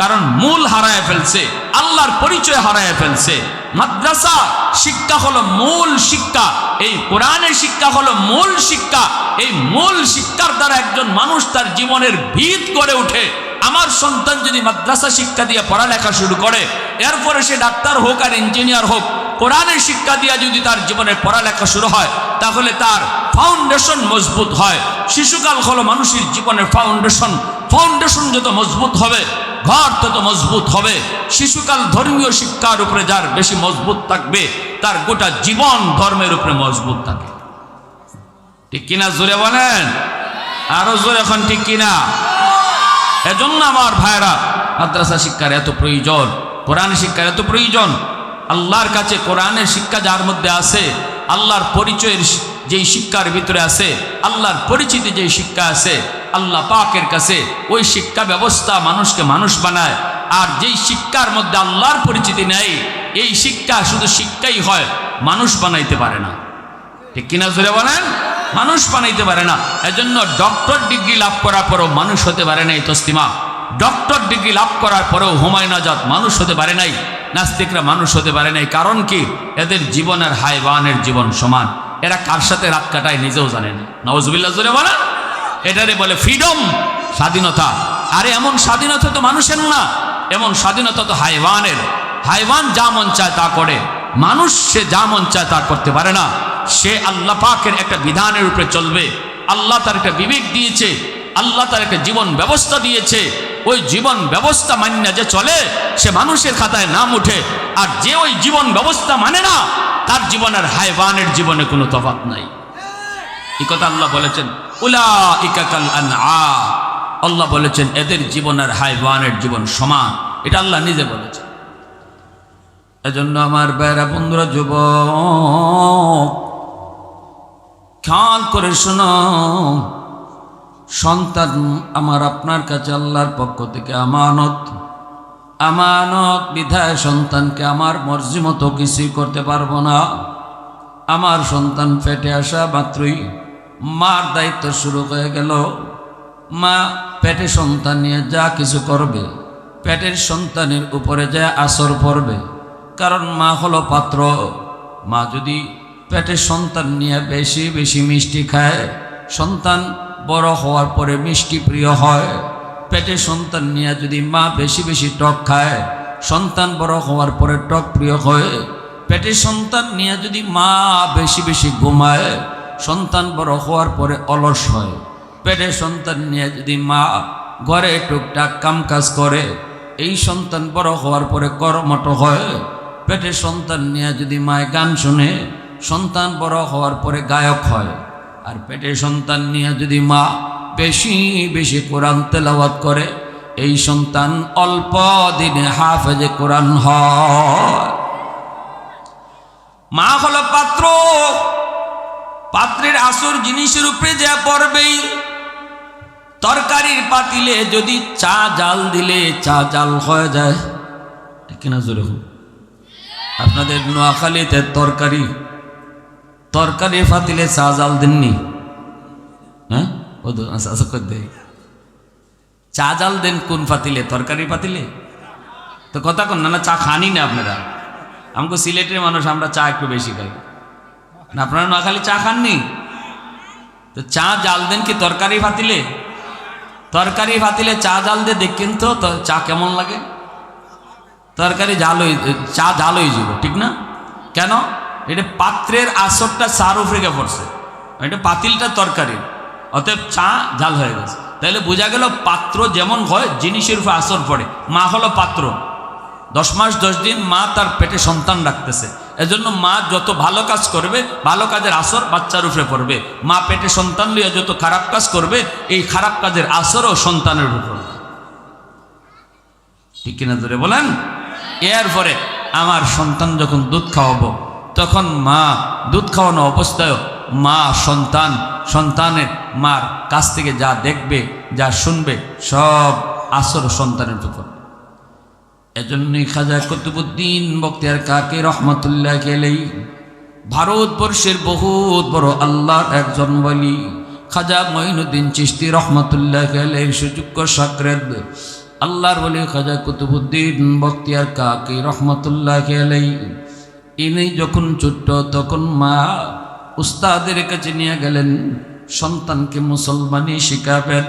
S1: কারণ মূল হারায় ফেলছে, আল্লাহর পরিচয় হারায় ফেলছে। মাদ্রাসা শিক্ষা হলো মূল শিক্ষা, এই কোরআনের শিক্ষা হলো মূল শিক্ষা। এই মূল শিক্ষার দ্বারা একজন মানুষ তার জীবনের ভিত গড়ে ওঠে। আমার সন্তান যদি মাদ্রাসা শিক্ষা দিয়ে পড়ালেখা শুরু করে, এরপরে সে ডাক্তার হোক আর ইঞ্জিনিয়ার হোক, কোরআনের শিক্ষা দিয়ে যদি তার জীবনের পড়ালেখা শুরু হয় তাহলে তার ফাউন্ডেশন মজবুত হয়। শিশুকাল হলো মানুষের জীবনের ফাউন্ডেশন। ফাউন্ডেশন যত মজবুত হবে ঘর তত মজবুত হবে। শিশুকাল ধর্মীয় শিক্ষার উপরে যার বেশি মজবুত থাকবে তার গোটা জীবন ধর্মের উপরে মজবুত থাকে। ঠিক কিনা জোরে বলেন? আরো জোরে এখন ঠিক কিনা? এজন্য আমার ভাইরা মাদ্রাসা শিক্ষার এত প্রয়োজন, কোরআন শিক্ষার এত প্রয়োজন। আল্লাহর কাছে কোরআনের শিক্ষা যার মধ্যে আছে, আল্লাহর পরিচয়ের যেই শিক্ষার ভিতরে আছে, আল্লাহর পরিচিতি যেই শিক্ষা আছে, আল্লাহ পাকের কাছে ওই শিক্ষা ব্যবস্থা মানুষকে মানুষ বানায়। আর যেই শিক্ষার মধ্যে আল্লাহর পরিচিতি নেই, এই শিক্ষা শুধু শিক্ষাই হয়, মানুষ বানাইতে পারে না। ঠিক কিনা জোরে বলেন? মানুষ বানাইতে পারে না। এজন্য ডক্টর ডিগ্রি লাভ করার পরেও মানুষ হতে পারে নাই তসলিমা। ডক্টর ডিগ্রি লাভ করার পরেও হুমায়ুন আজাদ মানুষ হতে পারে নাই, নাস্তিকরা মানুষ হতে পারে নাই। কারণ কি? এদের জীবন আর হায়ওয়ানের জীবন সমান। এরা কার সাথে রাত কাটায় নিজেও জানে না। নাউজুবিল্লাহ জোরে বলেন। এটারে বলে ফ্রিডম, স্বাধীনতা। আরে এমন স্বাধীনতা তো মানুষের না, এমন স্বাধীনতা তো হায়ওয়ানের। হায়ওয়ান যা মন চায় তা করে, মানুষ সে যা মন চায় তা করতে পারে না। সে আল্লাহ পাকের একটা বিধানের উপরে চলবে। আল্লাহ তার একটা বিবেক দিয়েছে, আল্লাহ তার একটা জীবন ব্যবস্থা দিয়েছে। ওই জীবন ব্যবস্থা মান্য যে চলে, সে মানুষের খাতায় নাম উঠে। আর যে ওই জীবন ব্যবস্থা মানে না, তার জীবনের হায়ওয়ানের জীবনে কোনো তফাৎ নাই। এই কথা আল্লাহ বলেছেন, উলাইকা কাল আনআম। আল্লাহ বলেছেন এদের জীবন আর হায়ওয়ানের জীবন সমান। এটা আল্লাহ নিজে বলেছেন। এজন্য আমার ভাইরা, বন্ধুরা, যুবক, খেয়াল করে শোনো, সন্তান আমার আপনার কাছে আল্লাহর পক্ষ থেকে আমানত। আমানত বিধায় সন্তানকে আমার মর্জি মতো কিছুই করতে পারবো না। আমার সন্তান পেটে আসা মাত্রই মার দায়িত্ব শুরু হয়ে গেল। মা পেটে সন্তান নিয়ে যা কিছু করবে, পেটের সন্তানের উপরে যা আসর পড়বে। কারণ মা হলো পাত্র। মা যদি পেটের সন্তান নিয়ে বেশি বেশি মিষ্টি খায়, সন্তান বড় হওয়ার পরে মিষ্টি প্রিয় হয়। পেটের সন্তান নিয়ে যদি মা বেশি বেশি টক খায়, সন্তান বড় হওয়ার পরে টক প্রিয় হয়। পেটের সন্তান নিয়ে যদি মা বেশি বেশি ঘুমায়, সন্তান বড় হওয়ার পরে অলস হয়। পেটের সন্তান নিয়ে যদি মা ঘরে টুকটাক কাম কাজ করে, এই সন্তান বড় হওয়ার পরে কর্মঠ হয়। পেটের সন্তান নিয়ে যদি মায় গান শুনে, সন্তান বড় হওয়ার পরে গায়ক হয়। আর পেটের সন্তান নিয়ে যদি মা বেশি বেশি কোরআন তেলাওয়াত করে, এই সন্তান অল্প দিনে হাফেজে কোরআন হয়। মা হলো পাত্র। পাত্রের আসর জিনিসের উপরে যা পড়বেই। তরকারির পাতিলে যদি চা জাল দিলে চা জাল হয়ে যায়। ঠিক কিনা জোরে? আপনাদের নোয়াখালীতে তরকারি পাতিলে চা জাল দেননি? হ্যাঁ, চা জাল দেন কোন পাতিলে? তরকারি পাতিলে। তো কথা কন না, চা খানি না আপনারা? আমাকে সিলেটের মানুষ, আমরা চা একটু বেশি খাই না। আপনারা নোয়াখালী চা খাননি? তো চা জাল দেন কি তরকারি পাতিলে? তরকারি পাতিলে চা জাল দিয়ে দেখেন তো চা কেমন লাগে। তরকারি চা জাল হয়ে যাব, ঠিক না? কেন? এটা পাত্রের আসরটা চার উপরে পড়ছে, এটা পাতিলটা তরকারি, অতএব চা জাল হয়ে গেছে। তাহলে বোঝা গেল পাত্র যেমন হয় জিনিসের উপর আসর পড়ে। মা হলো পাত্র। 10 মাস 10 দিন মা তার পেটে সন্তান রাখতেছে। এজন্য মা যত ভালো কাজ করবে, ভালো কাজের আসর বাচ্চার উপরে পড়বে। মা পেটে সন্তান লইয়া যত খারাপ কাজ করবে, এই খারাপ কাজের আসরও সন্তানের উপর পড়বে। ঠিক কিনা ধরে বলেন? এরপরে আমার সন্তান যখন দুধ খাওয়াবো, তখন মা দুধ খাওয়ানো অবস্থায় মা সন্তানের মার কাছ থেকে যা দেখবে, যা শুনবে, সব আসর সন্তানের উপর। এজন্যই খাজা কুতুবউদ্দিন বখতিয়ার কাকি রহমতুল্লাহ আলাইহি ভারতবর্ষের বহুত বড় আল্লাহর একজন ওলি খাজা মঈনুদ্দিন চিশতি রহমতুল্লাহ আলাইহির সুযোগ্য সাকরেদ আল্লাহর ওলি খাজা কুতুবউদ্দিন বখতিয়ার কাকি রহমতুল্লাহ আলাইহি। ইনি যখন ছোট্ট, তখন মা উস্তাদের কাছে নিয়ে গেলেন সন্তানকে মুসলমানি শিখাবেন।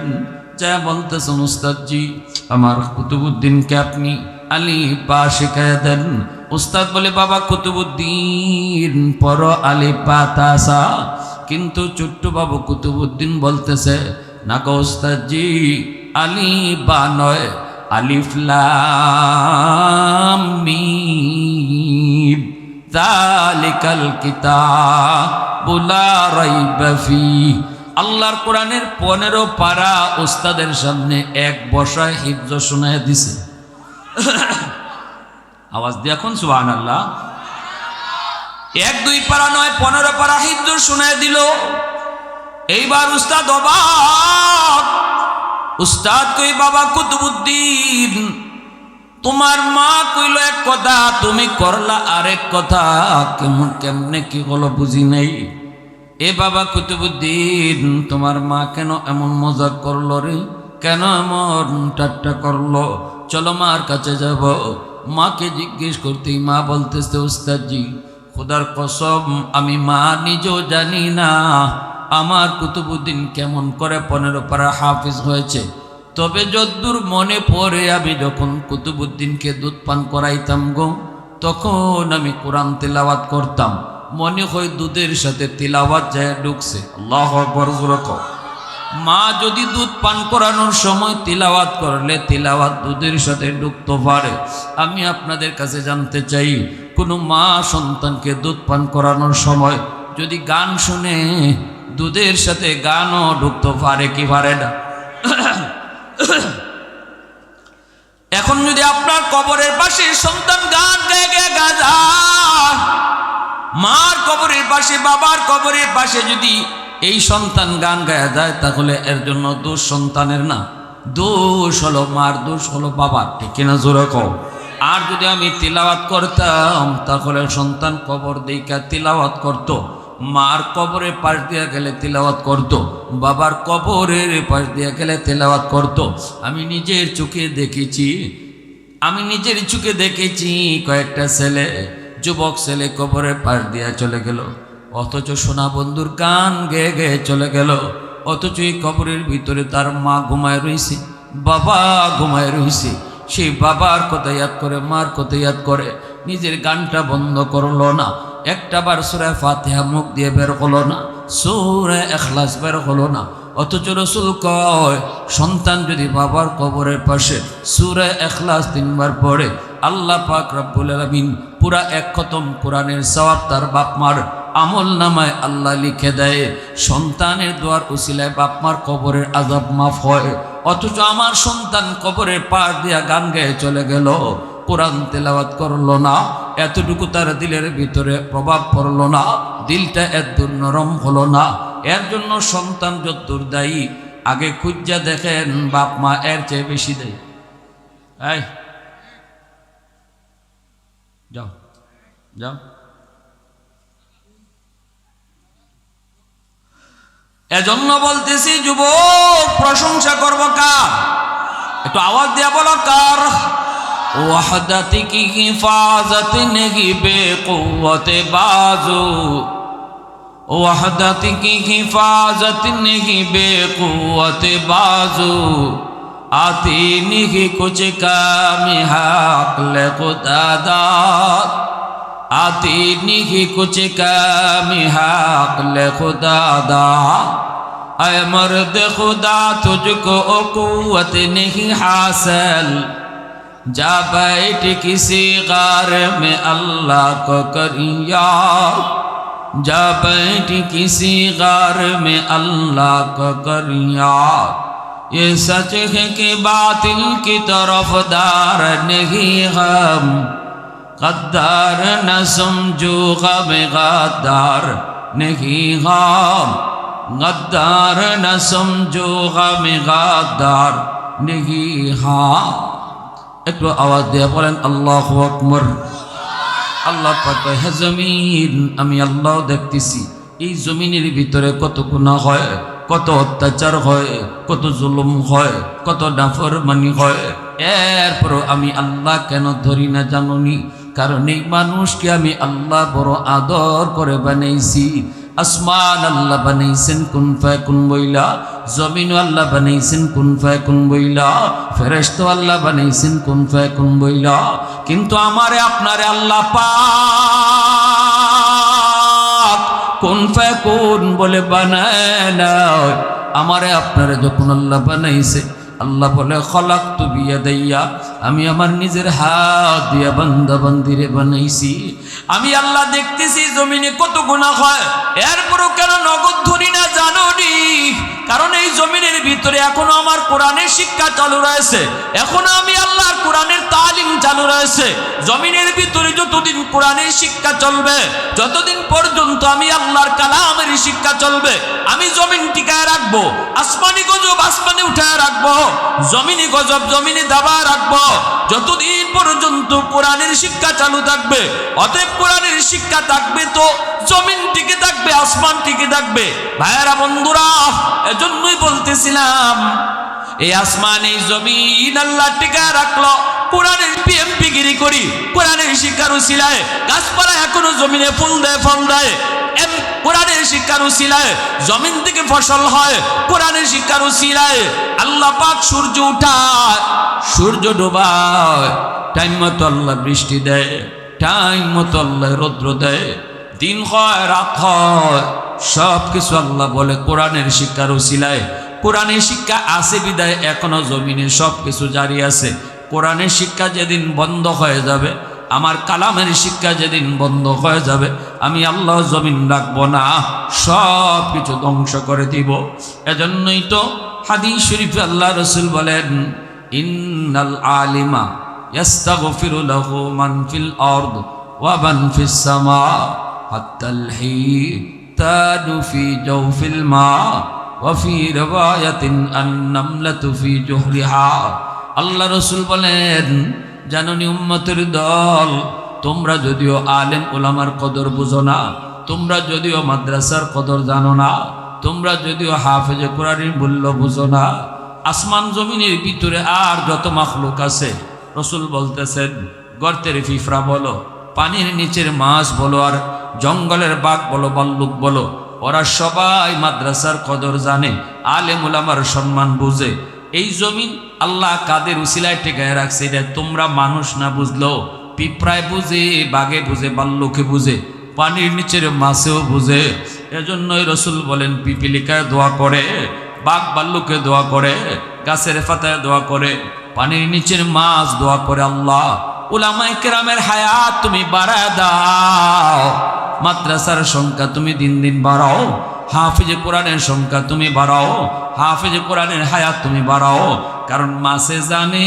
S1: যা বলতেছেন, উস্তাদজি আমার কুতুবউদ্দিনকে আপনি আলী পা শিখাইয়া দেন। উস্তাদ বলে, বাবা কুতুবউদ্দিন পর আলী পা তাসা। কিন্তু ছোট্ট বাবু কুতুবউদ্দিন বলতেছে, না গো উস্তাদজি, আলী বা নয়, আলিফ লাম মিম যালিকাল কিতাবু লা রাইবা ফীহ। আল্লাহর কোরআনের 15 পারা উস্তাদের সামনে এক বসায় হিফজ শোনায় দিছে। আওয়াজ দিয়ে এখন সুবহানাল্লাহ। 1-2 পারা নয়, 15 পারা হিফজ শোনায় দিল। এইবার উস্তাদ অবাক। উস্তাদ কই, বাবা কুতুবুদ্দিন, তোমার মা কইল এক কথা, তুমি করলা আরেক কথা, কেমনে কি হলো বুঝি নাই। এ বাবা কুতুবুদ্দিন, তোমার মা কেন এমন মজাক করলো রে, কেন এমন ঠাট্টা করলো? চলো মার কাছে যাব। মাকে জিজ্ঞেস করতেই মা বলতেছে, উস্তাদজি খোদার কসম আমি মা নিজেও জানি না আমার কুতুবুদ্দিন কেমন করে 15 পারা হাফিজ হয়েছে। তবে যদ্দূর মনে পড়ে, আমি যখন কুতুবুদ্দিনকে দুধ পান করাইতাম গো, তখন আমি কোরআন তিলাওয়াত করতাম, মনে হয় দুধের সাথে তিলাওয়াত যায় ঢুকছে। আল্লাহু আকবার। মা যদি দুধ পান করানোর সময় তিলাওয়াত করলে তিলাওয়াত দুধের সাথে ঢুকতে পারে। আমি আপনাদের কাছে জানতে চাই, কোনো মা সন্তানকে দুধ পান করানোর সময় যদি গান শুনে, দুধের সাথে গানও ঢুকতে পারে কি পারে না? এখন যদি আপনার কবরের পাশে সন্তান গান গেয়ে গেয়ে গাজা, মার কবরের পাশে, বাবার কবরের পাশে যদি এই সন্তান গান গায়া যায়, তাহলে এর জন্য দোষ সন্তানের না, দোষ হলো মার, দোষ হলো বাবার। ঠিক কিনা জোরে কও। আর যদি আমি তিলাওয়াত করতাম, তাহলে সন্তান কবর দিকে তিলাওয়াত করত, মার কবরের পাশ দিয়ে গেলে তিলাওয়াত করত, বাবার কবরের পাশ দিয়ে গেলে তিলাওয়াত করত। আমি নিজের চোখে দেখেছি, কয়েকটা ছেলে, যুবক ছেলে কবরের পাশ দিয়ে চলে গেল, অথচ সোনা বন্ধুর গান গেয়ে গেয়ে চলে গেল। অথচ এই কবরের ভিতরে তার মা ঘুমায় রয়েছে, বাবা ঘুমায় রয়েছে। সেই বাবার কথা ইয়াদ করে, মার কথা ইয়াদ করে, নিজের গানটা বন্ধ করলো না। একটা বার সূরা ফাতিহা মুখ দিয়ে বের হলো না, সূরা ইখলাস বের হলো না। অথচ রাসূল কয়, সন্তান যদি বাবার কবরের পাশে সূরা ইখলাস 3 বার পড়ে, আল্লাহ পাক রব্বুল আলামিন পুরা 1 খতম কোরআনের সওয়াব তার বাপ মার আমল নামায় আল্লাহ লিখে দেয়। সন্তানের দোয়ার উসিলায় বাপ মার কবরের আযাব মাফ হয়। অথচ আমার সন্তান কবরের পাশ দিয়া গান গেয়ে চলে গেল, কোরআন তেলাওয়াত করলো না, এতটুকু তার দিলের ভিতরে প্রভাব পড়লো না, দিলটা এতদূর নরম হলো না। এর জন্য সন্তান যতদূর দায়ী, আগে খুঁজা দেখেন বাপ মা এর চেয়ে বেশি দেয়। এই যাও যাও। এজন্য বলতেছি যুবক, প্রশংসা করবো কার? একটু আওয়াজ দিয়া বলো কার? ওয়াহদাতি কি হিফাজত নেহি বেকুওয়াতে বাজু, ওয়াহদাতি কি হিফাজত নেহি বেকুওয়াতে বাজু, আতি নিহি কুছ কামি হাকলে খুদা দাদ, आती नहीं कुछ कामी हाक़ले खुदा दा, ऐ मर्द खुदा तुझको क़ुव्वत नहीं हासिल, जा बैठ किसी गार में अल्लाह को करिया, जा बैठ किसी गार में अल्लाह को करिया। ये सच है कि बातिल की तरफदार नहीं हम, गद्दार न समझो गम गद्दार नहीं हम, गद्दार न समझो गम गद्दार नहीं हम। একটু আওয়াজ দিয়ে বলেন আল্লাহু আকবার। আল্লাহ পাক হে জমিন, আমি আল্লাহ দেখতেছি এই জমিনের ভিতরে কত গুনাহ হয়, কত অত্যাচার হয়, কত জুলুম হয়, কত নাফরমানি হয়। এরপর আমি আল্লাহ কেন ধরি না জানুনি? কারণ এই মানুষকে আমি আল্লাহ বড় আদর করে বানাইছি। আসমান আল্লাহ বানাইছেন কুন ফায়াকুন বইলা, জমিন আল্লাহ বানাইছেন কুন ফায়াকুন বইলা, ফেরেশতা আল্লাহ বানাইছেন কুন ফায়াকুন বইলা। কিন্তু আমারে আপনারে আল্লাহ পাক কুন ফায়াকুন বলে বানায় না। আমারে আপনারে যখন আল্লাহ বানাইছে, আল্লাহ বলে খলাকতু বিয়াদাইয়া, আমি আমার নিজের হাত দিয়া বান্দা বান্দিরে বানাইছি। আমি আল্লাহ দেখতেছি জমিনে কত গুনাহ হয়, এরপরও কেন নগদ ধরি না জানোনি? কারণ এই জমিনের ভিতরে এখনো আমার কোরআনের শিক্ষা চালু রয়েছে, এখনো আমি আল্লাহর কোরআনের তালিম চালু রয়েছে। জমিনের ভিতরে যতদিন কোরআনের শিক্ষা চলবে, যতদিন পর্যন্ত আমি আল্লাহর কালামের কোরআনের শিক্ষা চলবে, আমি জমিন টিকায় রাখবো, আসমানি গজব আসমানে উঠায় রাখবো, জমিনি গজব জমিনে দাবা রাখবো, যতদিন পর্যন্ত কোরআনের শিক্ষা চালু থাকবে। অতএব কোরআনের শিক্ষা থাকবে তো জমিন টিকে থাকবে, আসমান টিকে থাকবে। ভাইয়েরা বন্ধুরা, এজন্যই বলতেছিলাম এই আসমান এই জমিন আল্লাহ টিকায় রাখলো কোরআনের পিএমপি গিরি করি, কোরআনের শিক্ষার উসিলায় গাছপালা এখনো জমিনে ফুল দেয় ফল দেয়, কোরআনের শিক্ষার উসিলায় জমিন থেকে ফসল হয়, কোরআনের শিক্ষার উসিলায় আল্লাহ পাক সূর্য উঠায় সূর্য ডোবায়, টাইম মতো আল্লাহ বৃষ্টি দেয়, টাইম মতো আল্লাহ রৌদ্র দেয়, দিন হয় রাত হয়, সব কিছু আল্লাহ বলে কোরআনের শিক্ষার উসিলায়। কোরআনের শিক্ষা আছে বিদায় এখনো জমিনে সব কিছু জারি আছে। কোরআনের শিক্ষা যেদিন বন্ধ হয়ে যাবে, আমার কালামের শিক্ষা যেদিন বন্ধ হয়ে যাবে, আমি আল্লাহ জমিন রাখবো না, সব কিছু ধ্বংস করে দিব। এজন্যই তো হাদিস শরীফে আল্লাহ রাসূল বলেন, ইন্নাল আলিমা ইয়াস্তাগফিরু লাহু মান ফিল আরদ ওয়া মান ফিস সামা হাত্তাল হিতাদু ফি জাওফিল মা ওয়া ফি রিওয়ায়াতিন আন-নামলাতু ফি জুহরিহা। আল্লাহ রাসূল বলেন, জাননি উম্মতের দল, তোমরা যদিও আলেম ওলামার কদর বুঝো না, তোমরা যদিও মাদ্রাসার কদর জানো না, তোমরা যদিও হাফেজে কোরআনের মূল্য বুঝো না, আসমান জমিনের ভিতরে আর যত মাখলুক আছে, রাসূল বলতেছেন গর্তের ফিফরা বলো, পানির নিচের মাছ বলো, আর জঙ্গলের বাঘ বলো, ভাল্লুক বলো, ওরা সবাই মাদ্রাসার কদর জানে, আলেম ওলামার সম্মান বুঝে। এই জমিন আল্লাহ কাদের উসিলায় টেকায় রাখছে, এটা তোমরা মানুষ না বুঝলেও পিঁপড়ায় বুঝে, বাঘে বুঝে, ভাল্লুকে বুঝে, পানির নিচের মাছেও বুঝে। এজন্যই রাসূল বলেন, পিপিলিকায় দোয়া করে, বাঘ ভাল্লুকে দোয়া করে, গাছের পাতায় দোয়া করে, পানির নিচের মাছ দোয়া করে, আল্লাহ উলামায়ে কেরামের হায়াত তুমি বাড়ায় দাও, মাদ্রাসার সংখ্যা তুমি দিন দিন বাড়াও, হাফেজে কোরআনের সংখ্যা তুমি বাড়াও, হাফেজে কোরআনের হায়াত তুমি বাড়াও। কারণ মাসে জানে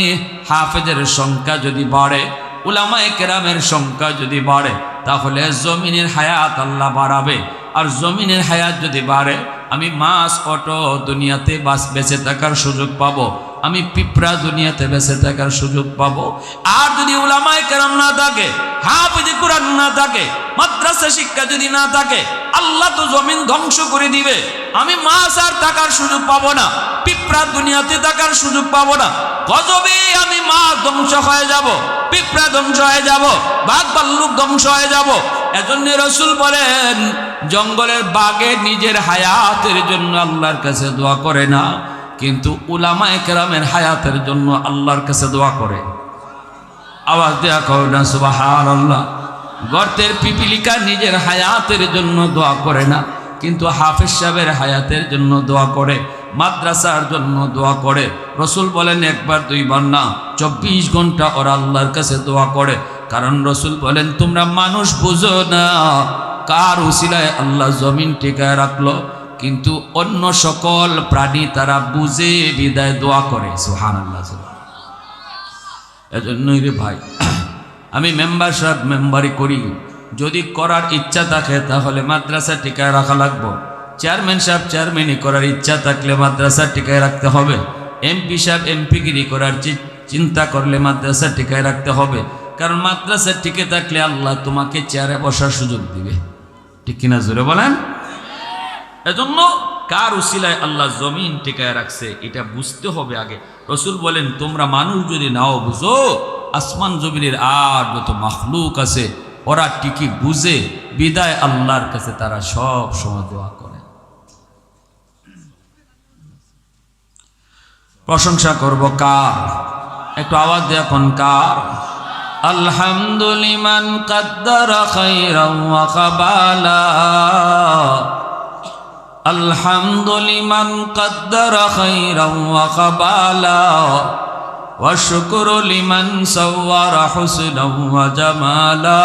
S1: হাফেজের সংখ্যা যদি বাড়ে, উলামায়ে কেরামের সংখ্যা যদি বাড়ে, তাহলে জমিনের হায়াত আল্লাহ বাড়াবে। আর জমিনের হায়াত যদি বাড়ে, আমি মাছ অটো দুনিয়াতে বেঁচে থাকার সুযোগ পাবো, আমি পিঁপড়া দুনিয়াতে বেঁচে থাকার সুযোগ পাবো। আর যদি উলামায়ে কেরাম না থাকে, হাফেজে কোরআন না থাকে, মাদ্রাসা শিক্ষা যদি না থাকে, আল্লাহ তো জমিন ধ্বংস করে দিবে। আমি মাছ আর থাকার সুযোগ পাবো না, পিঁপড়া দুনিয়াতে থাকার সুযোগ পাবো না, গজবে আমি মাছ ধ্বংস হয়ে যাব, পিঁপড়া ধ্বংস হয়ে যাব, বাঘ ভাল্লুক ধ্বংস হয়ে যাব। এজন্য রাসূল বলেন, জঙ্গলের বাঘে নিজের হায়াতের জন্য আল্লাহর কাছে দোয়া করে না, কিন্তু উলামায়ে কেরামের হায়াতের জন্য আল্লাহর কাছে দোয়া করে। আওয়াজ দেয়া কও না সুবহানাল্লাহ। গর্তের পিপিলিকা নিজের হায়াতের জন্য দোয়া করে না, কিন্তু হাফেজ সাহেবের হায়াতের জন্য দোয়া করে, মাদ্রাসার জন্য দোয়া করে। রাসূল বলেন, একবার দুইবার না, 24 ঘন্টা ওরা আল্লাহর কাছে দোয়া করে। কারণ রাসূল বলেন, তোমরা মানুষ বুঝো না কার উসিলায় আল্লাহ জমিন টিকায় রাখলো, কিন্তু অন্য সকল প্রাণী তারা বুঝে বিদায় দোয়া করে। সুবহানাল্লাহ। এজন্যই রে ভাই, আমি মেম্বার সাহেব মেম্বারি করি, যদি করার ইচ্ছা থাকে তাহলে মাদ্রাসা টিকায় রাখা লাগবে। চেয়ারম্যান সাহেব চেয়ারম্যানই করার ইচ্ছা থাকলে মাদ্রাসা টিকায় রাখতে হবে। এমপি সাহেব এমপিগিরি করার চিন্তা করলে মাদ্রাসা টিকায় রাখতে হবে। কারণ মাদ্রাসা টিকে থাকলে আল্লাহ তোমাকে চেয়ারে বসার সুযোগ দিবে, ঠিক কিনা জোরে বলেন? এজন্য কার উসিলায় আল্লাহ জমিন টিকায় রাখছে এটা বুঝতে হবে আগে। রাসূল বলেন, তোমরা মানুষ যদি নাও বুঝো, আসমান জমিনের আর যত মাখলুক আছে ওরা টিকি বুঝে বিদায় আল্লাহর কাছে তারা সব সময় দোয়া করে। প্রশংসা করব কার? একটু আওয়াজ দিয়ে এখন কার? আলহামদুলিমান কাদ্দারা খাইরান ওয়া কাবালা, আলহামদুলিমান কাদ্দারা খাইরান ওয়া কাবালা, ওয়া শুকরু লিমান সাওয়ারা হুসনান ওয়া জামালা,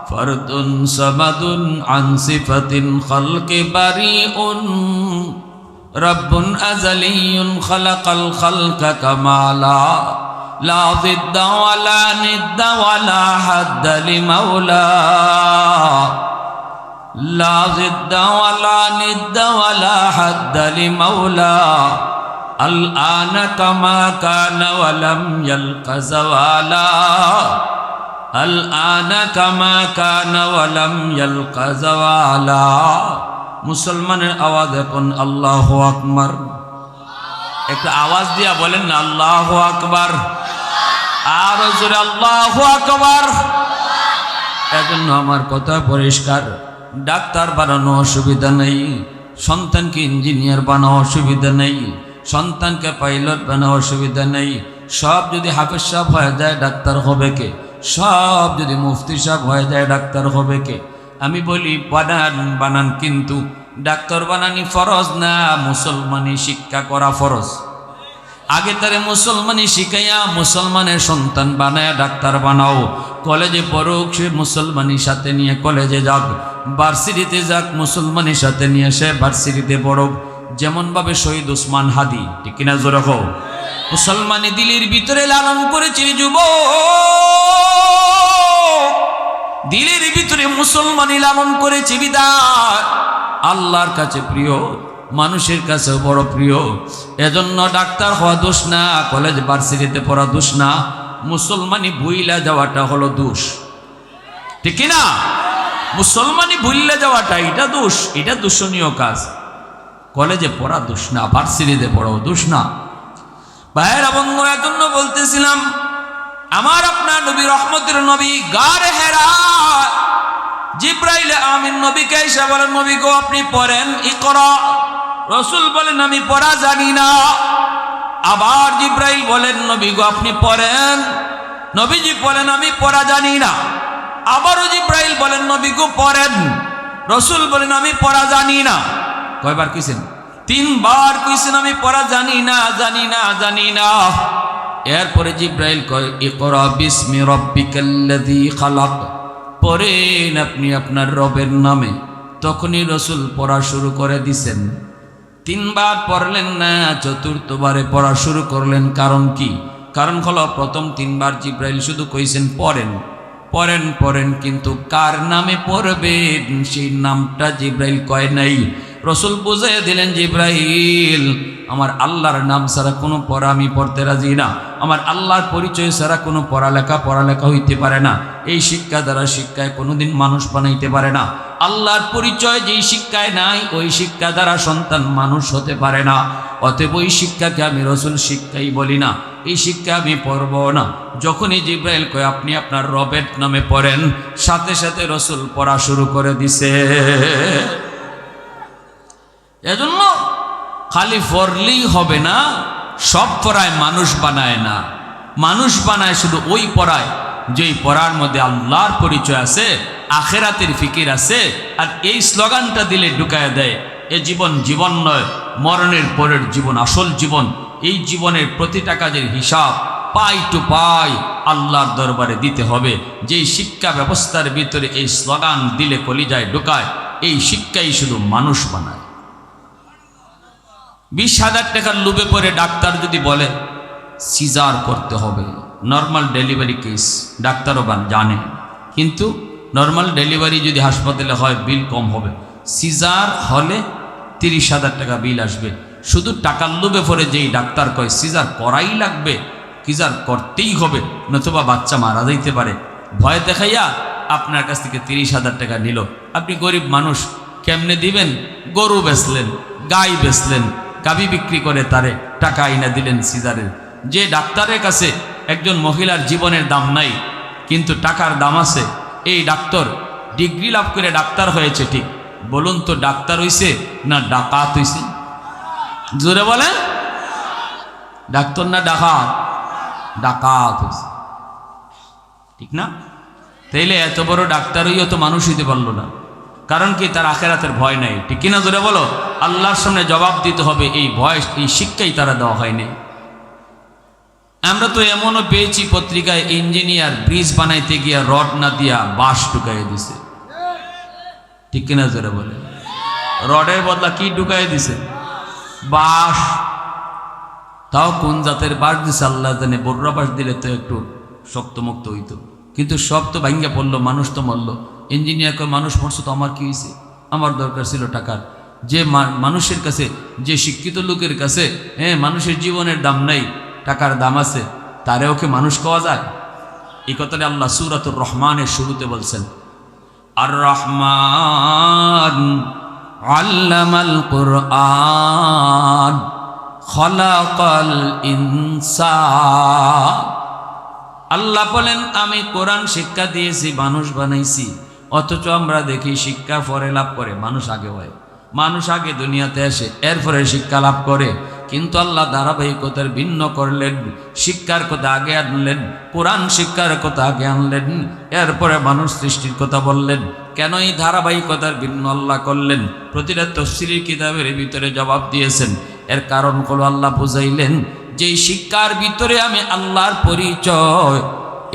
S1: ফারদুন সামাদুন আন সিফাতিন খালকি বারিউন, রব্বুন আযালিয়্যুন খালাকাল খালকা কামালা, লা যিদ্দা ওয়ালা নিদ্দা ওয়ালা হাদ্দা লিমাওলা, লা জিদ্দা ওয়ালা নিদ্দা ওয়ালা হাদ্দা লিমাওলা আল আনা কামা কানা ওয়ালাম ইয়ালকা যাওয়ালা আল আনা কামা কানা ওয়ালাম ইয়ালকা যাওয়ালা। মুসলমানের আওয়াজ এখন আল্লাহু আকবার। একটা আওয়াজ দিয়া বলেন না আল্লাহু আকবার, আর জোরে আল্লাহু আকবার। এজন্য আমার কথা পরিষ্কার, ডাক্তার বানানো অসুবিধা নেই, সন্তানকে ইঞ্জিনিয়ার বানানো অসুবিধা নেই, সন্তানকে পাইলট বানানো অসুবিধা নেই। সব যদি হাফেজ সাহেব হয়ে যায় ডাক্তার হবে কে? সব যদি মুফতি সাহেব হয়ে যায় ডাক্তার হবে কে? আমি বলি বানান, কিন্তু ডাক্তার বানানি ফরজ না, মুসলমানি শিক্ষা করা ফরজ। আগে তারে মুসলমানি শিখাইয়া মুসলমানের সন্তান বানায় ডাক্তার বানাও। কলেজে পড়ুক, সে মুসলমানির সাথে নিয়ে কলেজে যাক, ভার্সিটিতে যাক, মুসলমানের সাথে নিয়ে সে ভার্সিটিতে পড়ুক। যেমনভাবে শহীদ উসমান হাদি, ঠিক কিনা জোরে কও, মুসলমানি দিলের ভিতরে লালন করেছে যুবক, দিলের ভিতরে মুসলমানি লালন করেছে বিদায় আল্লাহর কাছে প্রিয়, মানুষের কাছে বড় প্রিয়। এজন্য ডাক্তার হওয়া দোষ না, কলেজ ভার্সিটিতে পড়া দোষ না, মুসলমানি ভুইলা যাওয়াটা হলো দোষ, ঠিক না? মুসলমানি ভুইলা যাওয়াটা এটা দোষ, এটা দূষণীয় কাজ। কলেজে পড়া দোষ না, ভার্সিটিতে পড়াও দোষ না। ভাইয়েরা বন্ধু, এজন্য বলতেছিলাম আমার আপনার নবী, রহমতের নবী, গারে হেরা জিব্রাইল আমিন নবীকে এসে বলেন, নবী গো আপনি পড়েন ইকরা। রসুল বলেন আমি পড়া জানি না। আবার জিব্রাইল বলেন, নবী গো আপনি পড়েন। নবীজি বলেন আমি পড়া জানি না। আবারও জিব্রাইল বলেন, নবী গো পড়েন। রসুল বলেন আমি পড়া জানি না। কয়বার কইছেন? 3 বার কইছেন আমি পড়া জানি না, জানি না, জানি না। এরপরে জিব্রাইল কয় ইকরা বিসমি রাব্বিকাল্লাযী খালাক, পড়েন আপনি আপনার রবের নামে। তখনই রসুল পড়া শুরু করে দিছেন। 3 বার পড়লেন না, 4র্থবারে পড়া শুরু করলেন। কারণ কি? কারণ হলো প্রথম 3 বার জিব্রাইল শুধু কইছেন পড়েন পড়েন পড়েন, কিন্তু কার নামে পড়বেন সেই নামটা জিব্রাইল কয় নাই। রসুল বুঝিয়ে দিলেন, জিব্রাইল আমার আল্লাহর নাম ছাড়া কোনো পড়া আমি পড়তে রাজি না, আমার আল্লাহর পরিচয় ছাড়া কোনো পড়ালেখা হইতে পারে না। এই শিক্ষা দ্বারা শিক্ষায় কোনোদিন মানুষ বানাইতে পারে না। আল্লাহর পরিচয় যেই শিক্ষায় নাই, ওই শিক্ষা দ্বারা সন্তান মানুষ হতে পারে না। অতএব ওই শিক্ষাকে আমি রসুল শিক্ষাই বলি না, এই শিক্ষা আমি পড়ব না। যখনই জিব্রাইল কয় আপনি আপনার রবের নামে পড়েন, সাথে সাথে রসুল পড়া শুরু করে দিছে। এজন্য খালি পড়লেই হবে না, সব পড়ায় মানুষ বানায় না। মানুষ বানায় শুধু ওই পড়ায় যেই পড়ার মধ্যে আল্লাহর পরিচয় আছে, আখেরাতের ফিকির আছে। আর এই স্লোগানটা দিলে ঢুকায় দেয়, এ জীবন জীবন নয়, মরণের পরের জীবন আসল জীবন। এই জীবনের প্রতিটা কাজের হিসাব পাই টু পাই আল্লাহর দরবারে দিতে হবে। যেই শিক্ষা ব্যবস্থার ভিতরে এই স্লোগান দিলে কলিজায় ঢুকায়, এই শিক্ষাই শুধু মানুষ বানায়। 20,000 টাকার লোভে পড়ে ডাক্তার যদি বলে সিজার করতে হবে, নর্মাল ডেলিভারি কেস ডাক্তারও জানে, কিন্তু নর্মাল ডেলিভারি যদি হাসপাতালে হয় বিল কম হবে, সিজার হলে 30,000 টাকা বিল আসবে। শুধু টাকার লোভে পড়ে যেই ডাক্তার কয় সিজার করাই লাগবে, সিজার করতেই হবে, নতুবা বাচ্চা মারা যাইতে পারে, ভয় দেখাইয়া আপনার কাছ থেকে 30,000 টাকা নিল। আপনি গরিব মানুষ, কেমনে দিবেন? গরু বেচলেন, গাই বেচলেন, গাভী বিক্রি করে তারে টাকা আইনা দিলেন সিজারের। যে ডাক্তারের কাছে একজন মহিলার জীবনের দাম নাই, কিন্তু টাকার দাম আছে, এই ডাক্তার ডিগ্রি লাভ করে ডাক্তার হয়েছে ঠিক, বলুন তো ডাক্তার হইছে না ডাকাত হইছে? জোরে বলেন, ডাক্তার না ডাকাত? ডাকাত হইছে, ঠিক না? তাইলে এত বড় ডাক্তার হইও তো মানুষ হইতে পারলো না। কারণ কি? তার আখেরাতের ভয় নাই, ঠিক কিনা? জোরে বলো। আল্লাহর সামনে জবাব দিতে হবে, এই ভয়, এই শিক্ষাই তারা দেওয়া হয়নি। আমরা তো এমনও পেয়েছি পত্রিকায়, ইঞ্জিনিয়ার ব্রিজ বানাইতে গিয়া রড না দিয়া বাঁশ ঢুকাই দিছে, ঠিক কিনা? জোরে বলে। রডের বদলা কি ঢুকাই দিছে? বাঁশ। তাও কোন জাতের বাঁশ দিছে আল্লাহ জানে। বড়রা বাঁশ দিলে তো একটু শক্তমুক্ত হইতো, কিন্তু সব তো ভাঙ্গা পড়লো, মানুষ তো মরলো। ইঞ্জিনিয়ার কয় মানুষ মরছে তো আমার কি হয়েছে? আমার দরকার ছিল টাকার। যে মানুষের কাছে, যে শিক্ষিত লোকের কাছে মানুষের জীবনের দাম নাই, টাকার দাম আছে, তারেও কি মানুষ খাওয়া যায়? এই কথাটা আল্লাহ সূরাতুর রহমানের শুরুতে বলছেন, আর রহমান আল্লামাল কুরআন খলাকাল ইনসান। আল্লাহ বলেন আমি কোরআন শিক্ষা দিয়েছি, মানুষ বানাইছি। অথচ আমরা দেখি শিক্ষা পরে লাভ করে, মানুষ আগে হয়। মানুষ আগে দুনিয়াতে আসে, এরপরে শিক্ষা লাভ করে। কিন্তু আল্লাহ ধারাবাহিকতার ভিন্ন করলেন, শিক্ষার কথা আগে আনলেন, কোরআন শিক্ষার কথা আগে আনলেন, এরপরে মানুষ সৃষ্টির কথা বললেন। কেন এই ধারাবাহিকতার ভিন্ন আল্লাহ করলেন? প্রতিটা তাফসীরের কিতাবের ভিতরে জবাব দিয়েছেন। এর কারণ হলো আল্লাহ বুঝাইলেন যে শিক্ষার ভিতরে আমি আল্লাহর পরিচয়,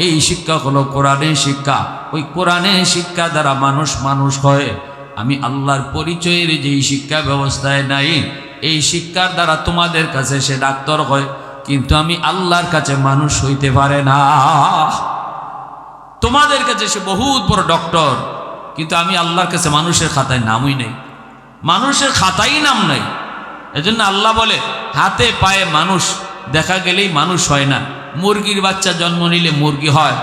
S1: এই শিক্ষা হলো কোরআনের শিক্ষা। ওই কোরআনের শিক্ষা দ্বারা মানুষ হয়। আমি আল্লাহর পরিচয়ের যেই শিক্ষা ব্যবস্থায় নাই, এই শিক্ষার দ্বারা তোমাদের কাছে সে ডাক্তার হয়, কিন্তু আমি আল্লাহর কাছে মানুষ হইতে পারে না। তোমাদের কাছে সে বহুত বড় ডক্টর, কিন্তু আমি আল্লাহর কাছে মানুষের খাতায় নামই নেই, মানুষের খাতাই নাম নাই। এজন্য আল্লাহ বলে হাতে পায়ে মানুষ দেখা গেলেই মানুষ হয় না। মুরগির বাচ্চা জন্ম নিলে মুরগি হয়,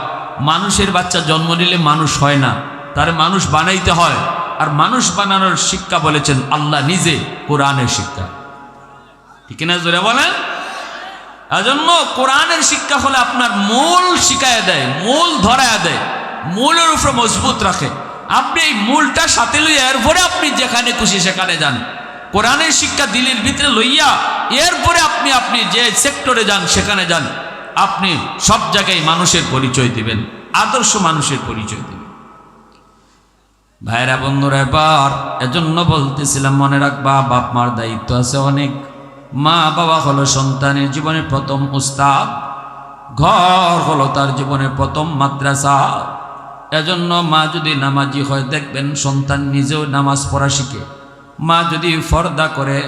S1: মানুষের বাচ্চা জন্ম নিলে মানুষ হয় না, তার মানুষ বানাইতে হয়। আর মানুষ বানানোর শিক্ষা বলেছেন আল্লাহ নিজে, কোরআনের শিক্ষা। ঠিক না জোরে বলেন? এজন্য কোরআনের শিক্ষা হলে আপনার মূল শিখায় দেয়, মূল ধরায় দেয়, মূলের উপরে মজবুত রাখে। আপনি এই মূলটা সাথে লইয়া এরপরে আপনি যেখানে খুশি সেখানে যান। কোরআনের শিক্ষা দিলের ভিতরে লইয়া এরপরে আপনি যে সেক্টরে যান সেখানে যান, আপনি সব জায়গায় মানুষের পরিচয় দিবেন, আদর্শ মানুষের পরিচয় দিবেন। ভাইরা বন্ধুরা, এবার এজন্য বলতেছিলাম, মনে রাখবা বাপ মার দায়িত্ব আছে অনেক। মা বাবা হলো সন্তানের জীবনের প্রথম উস্তাদ, ঘর হলো তার জীবনের প্রথম মাদ্রাসা। এজন্য মা যদি নামাজি হয়, দেখবেন সন্তান নিজেও নামাজ পড়া শিখে। মা যদি পর্দা করে,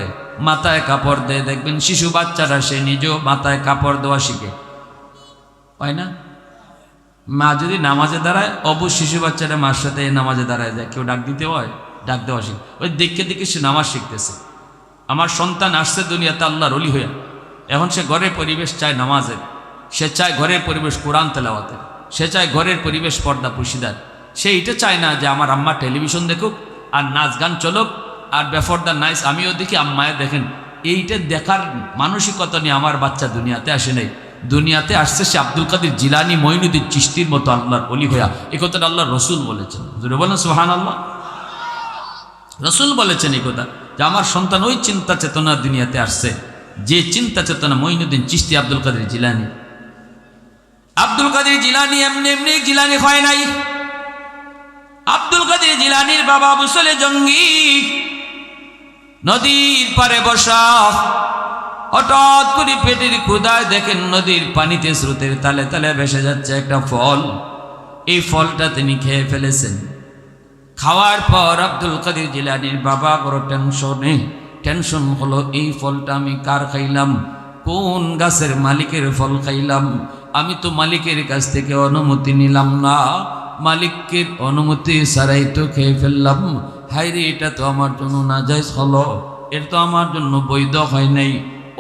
S1: মাথায় কাপড় দেয়, দেখবেন শিশু বাচ্চারা সে নিজেও মাথায় কাপড় দেওয়া শিখে, হয় না? মা যদি নামাজে দাঁড়ায়, অবশ্য শিশু বাচ্চারা মার সাথে নামাজে দাঁড়ায় যায়, কেউ ডাক দিতে হয়, ডাক দেওয়া শিখে। ওই দেখে দেখে সে নামাজ শিখতেছে। আমার সন্তান আসছে দুনিয়াতে আল্লাহর ওলি হইয়া, এখন সে ঘরের পরিবেশ চায় নামাজের, সে চায় ঘরের পরিবেশ কোরআন তেলাওয়াতের, সে চায় ঘরের পরিবেশ পর্দা পুশিদার। সে এটা চায় না যে আমার আম্মা টেলিভিশন দেখুক আর নাচ গান চলুক আর বেফরদা নাইস আমিও দেখি, আম্মায় দেখেন। এইটা দেখার মানসিকতা নিয়ে আমার বাচ্চা দুনিয়াতে আসে নাই। দুনিয়াতে আসছে সে আব্দুল কাদের জিলানী, মঈনুদ্দিন চিশতির মতো আল্লাহর ওলি হইয়া। এই কথাটা আল্লাহ রসুল বলেছেন। জোরে বলেন সুবহানাল্লাহ। রসুল বলেছেন এই কথা, যে আমার সন্তান ওই চিন্তা চেতনা দুনিয়াতে আসছে যে চিন্তা চেতনা মঈনুদ্দিন চিশতি, আব্দুল কাদের জিলানী। আব্দুল কাদের জিলানী এমনি এমনি জিলানী হয় নাই। আব্দুল কাদের জিলানীর বাবা আবু সলে জঙ্গি নদীর পারে বসা, হঠাৎ করে পেটের ক্ষুধায় দেখেন নদীর পানিতে স্রোতের তালে তালে ভেসে যাচ্ছে একটা ফল। এই ফলটা তিনি খেয়ে ফেলেছেন। খাওয়ার পর আব্দুল কাদের জিলানীর বাবা বড় টেনশন হলো, এই ফলটা আমি কার খাইলাম, কোন গাছের মালিকের ফল খাইলাম? আমি তো মালিকের কাছ থেকে অনুমতি নিলাম না, মালিকের অনুমতি ছাড়াই তো খেয়ে ফেললাম। হায়রে, এটা তো আমার জন্য নাজায়েজ হলো, এর তো আমার জন্য বৈধ হয় নাই।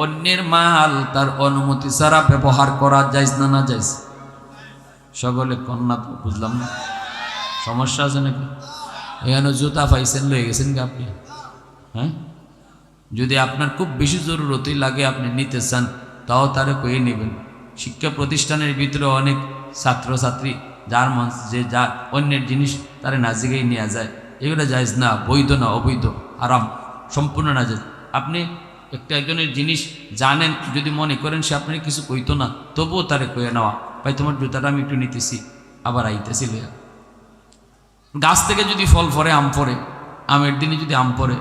S1: অন্যের মাল তার অনুমতি ছাড়া ব্যবহার করা যায়জ না নাজায়েজ? সকলে কন্যা তো বুঝলাম না, সমস্যা আছে নাকি? এখানে জুতা পাইছেন, লয়ে গেছেন কি আপনি? হ্যাঁ, যদি আপনার খুব বেশি জরুরতই লাগে, আপনি নিতে চান, তাও তারে কয়ে নেবেন। শিক্ষা প্রতিষ্ঠানের ভিতরে অনেক ছাত্রছাত্রী যার মন যে যা অন্যের জিনিস তারা নাজিকেই নেওয়া যায়, এগুলো জায়েজ না, বৈধ না, অবৈধ, হারাম, সম্পূর্ণ নাজায়েজ। আপনি একজনের জিনিস জানেন, যদি মনে করেন সে আপনার কিছু কইতো না, তবুও তারে কয়ে নেওয়া, ভাই তোমার জুতাটা আমি একটু নিতেছি, আবার আইতেছি লইয়া। গাছ থেকে যদি ফল পরে, আম পরে, আমের দিনে যদি আম পরে,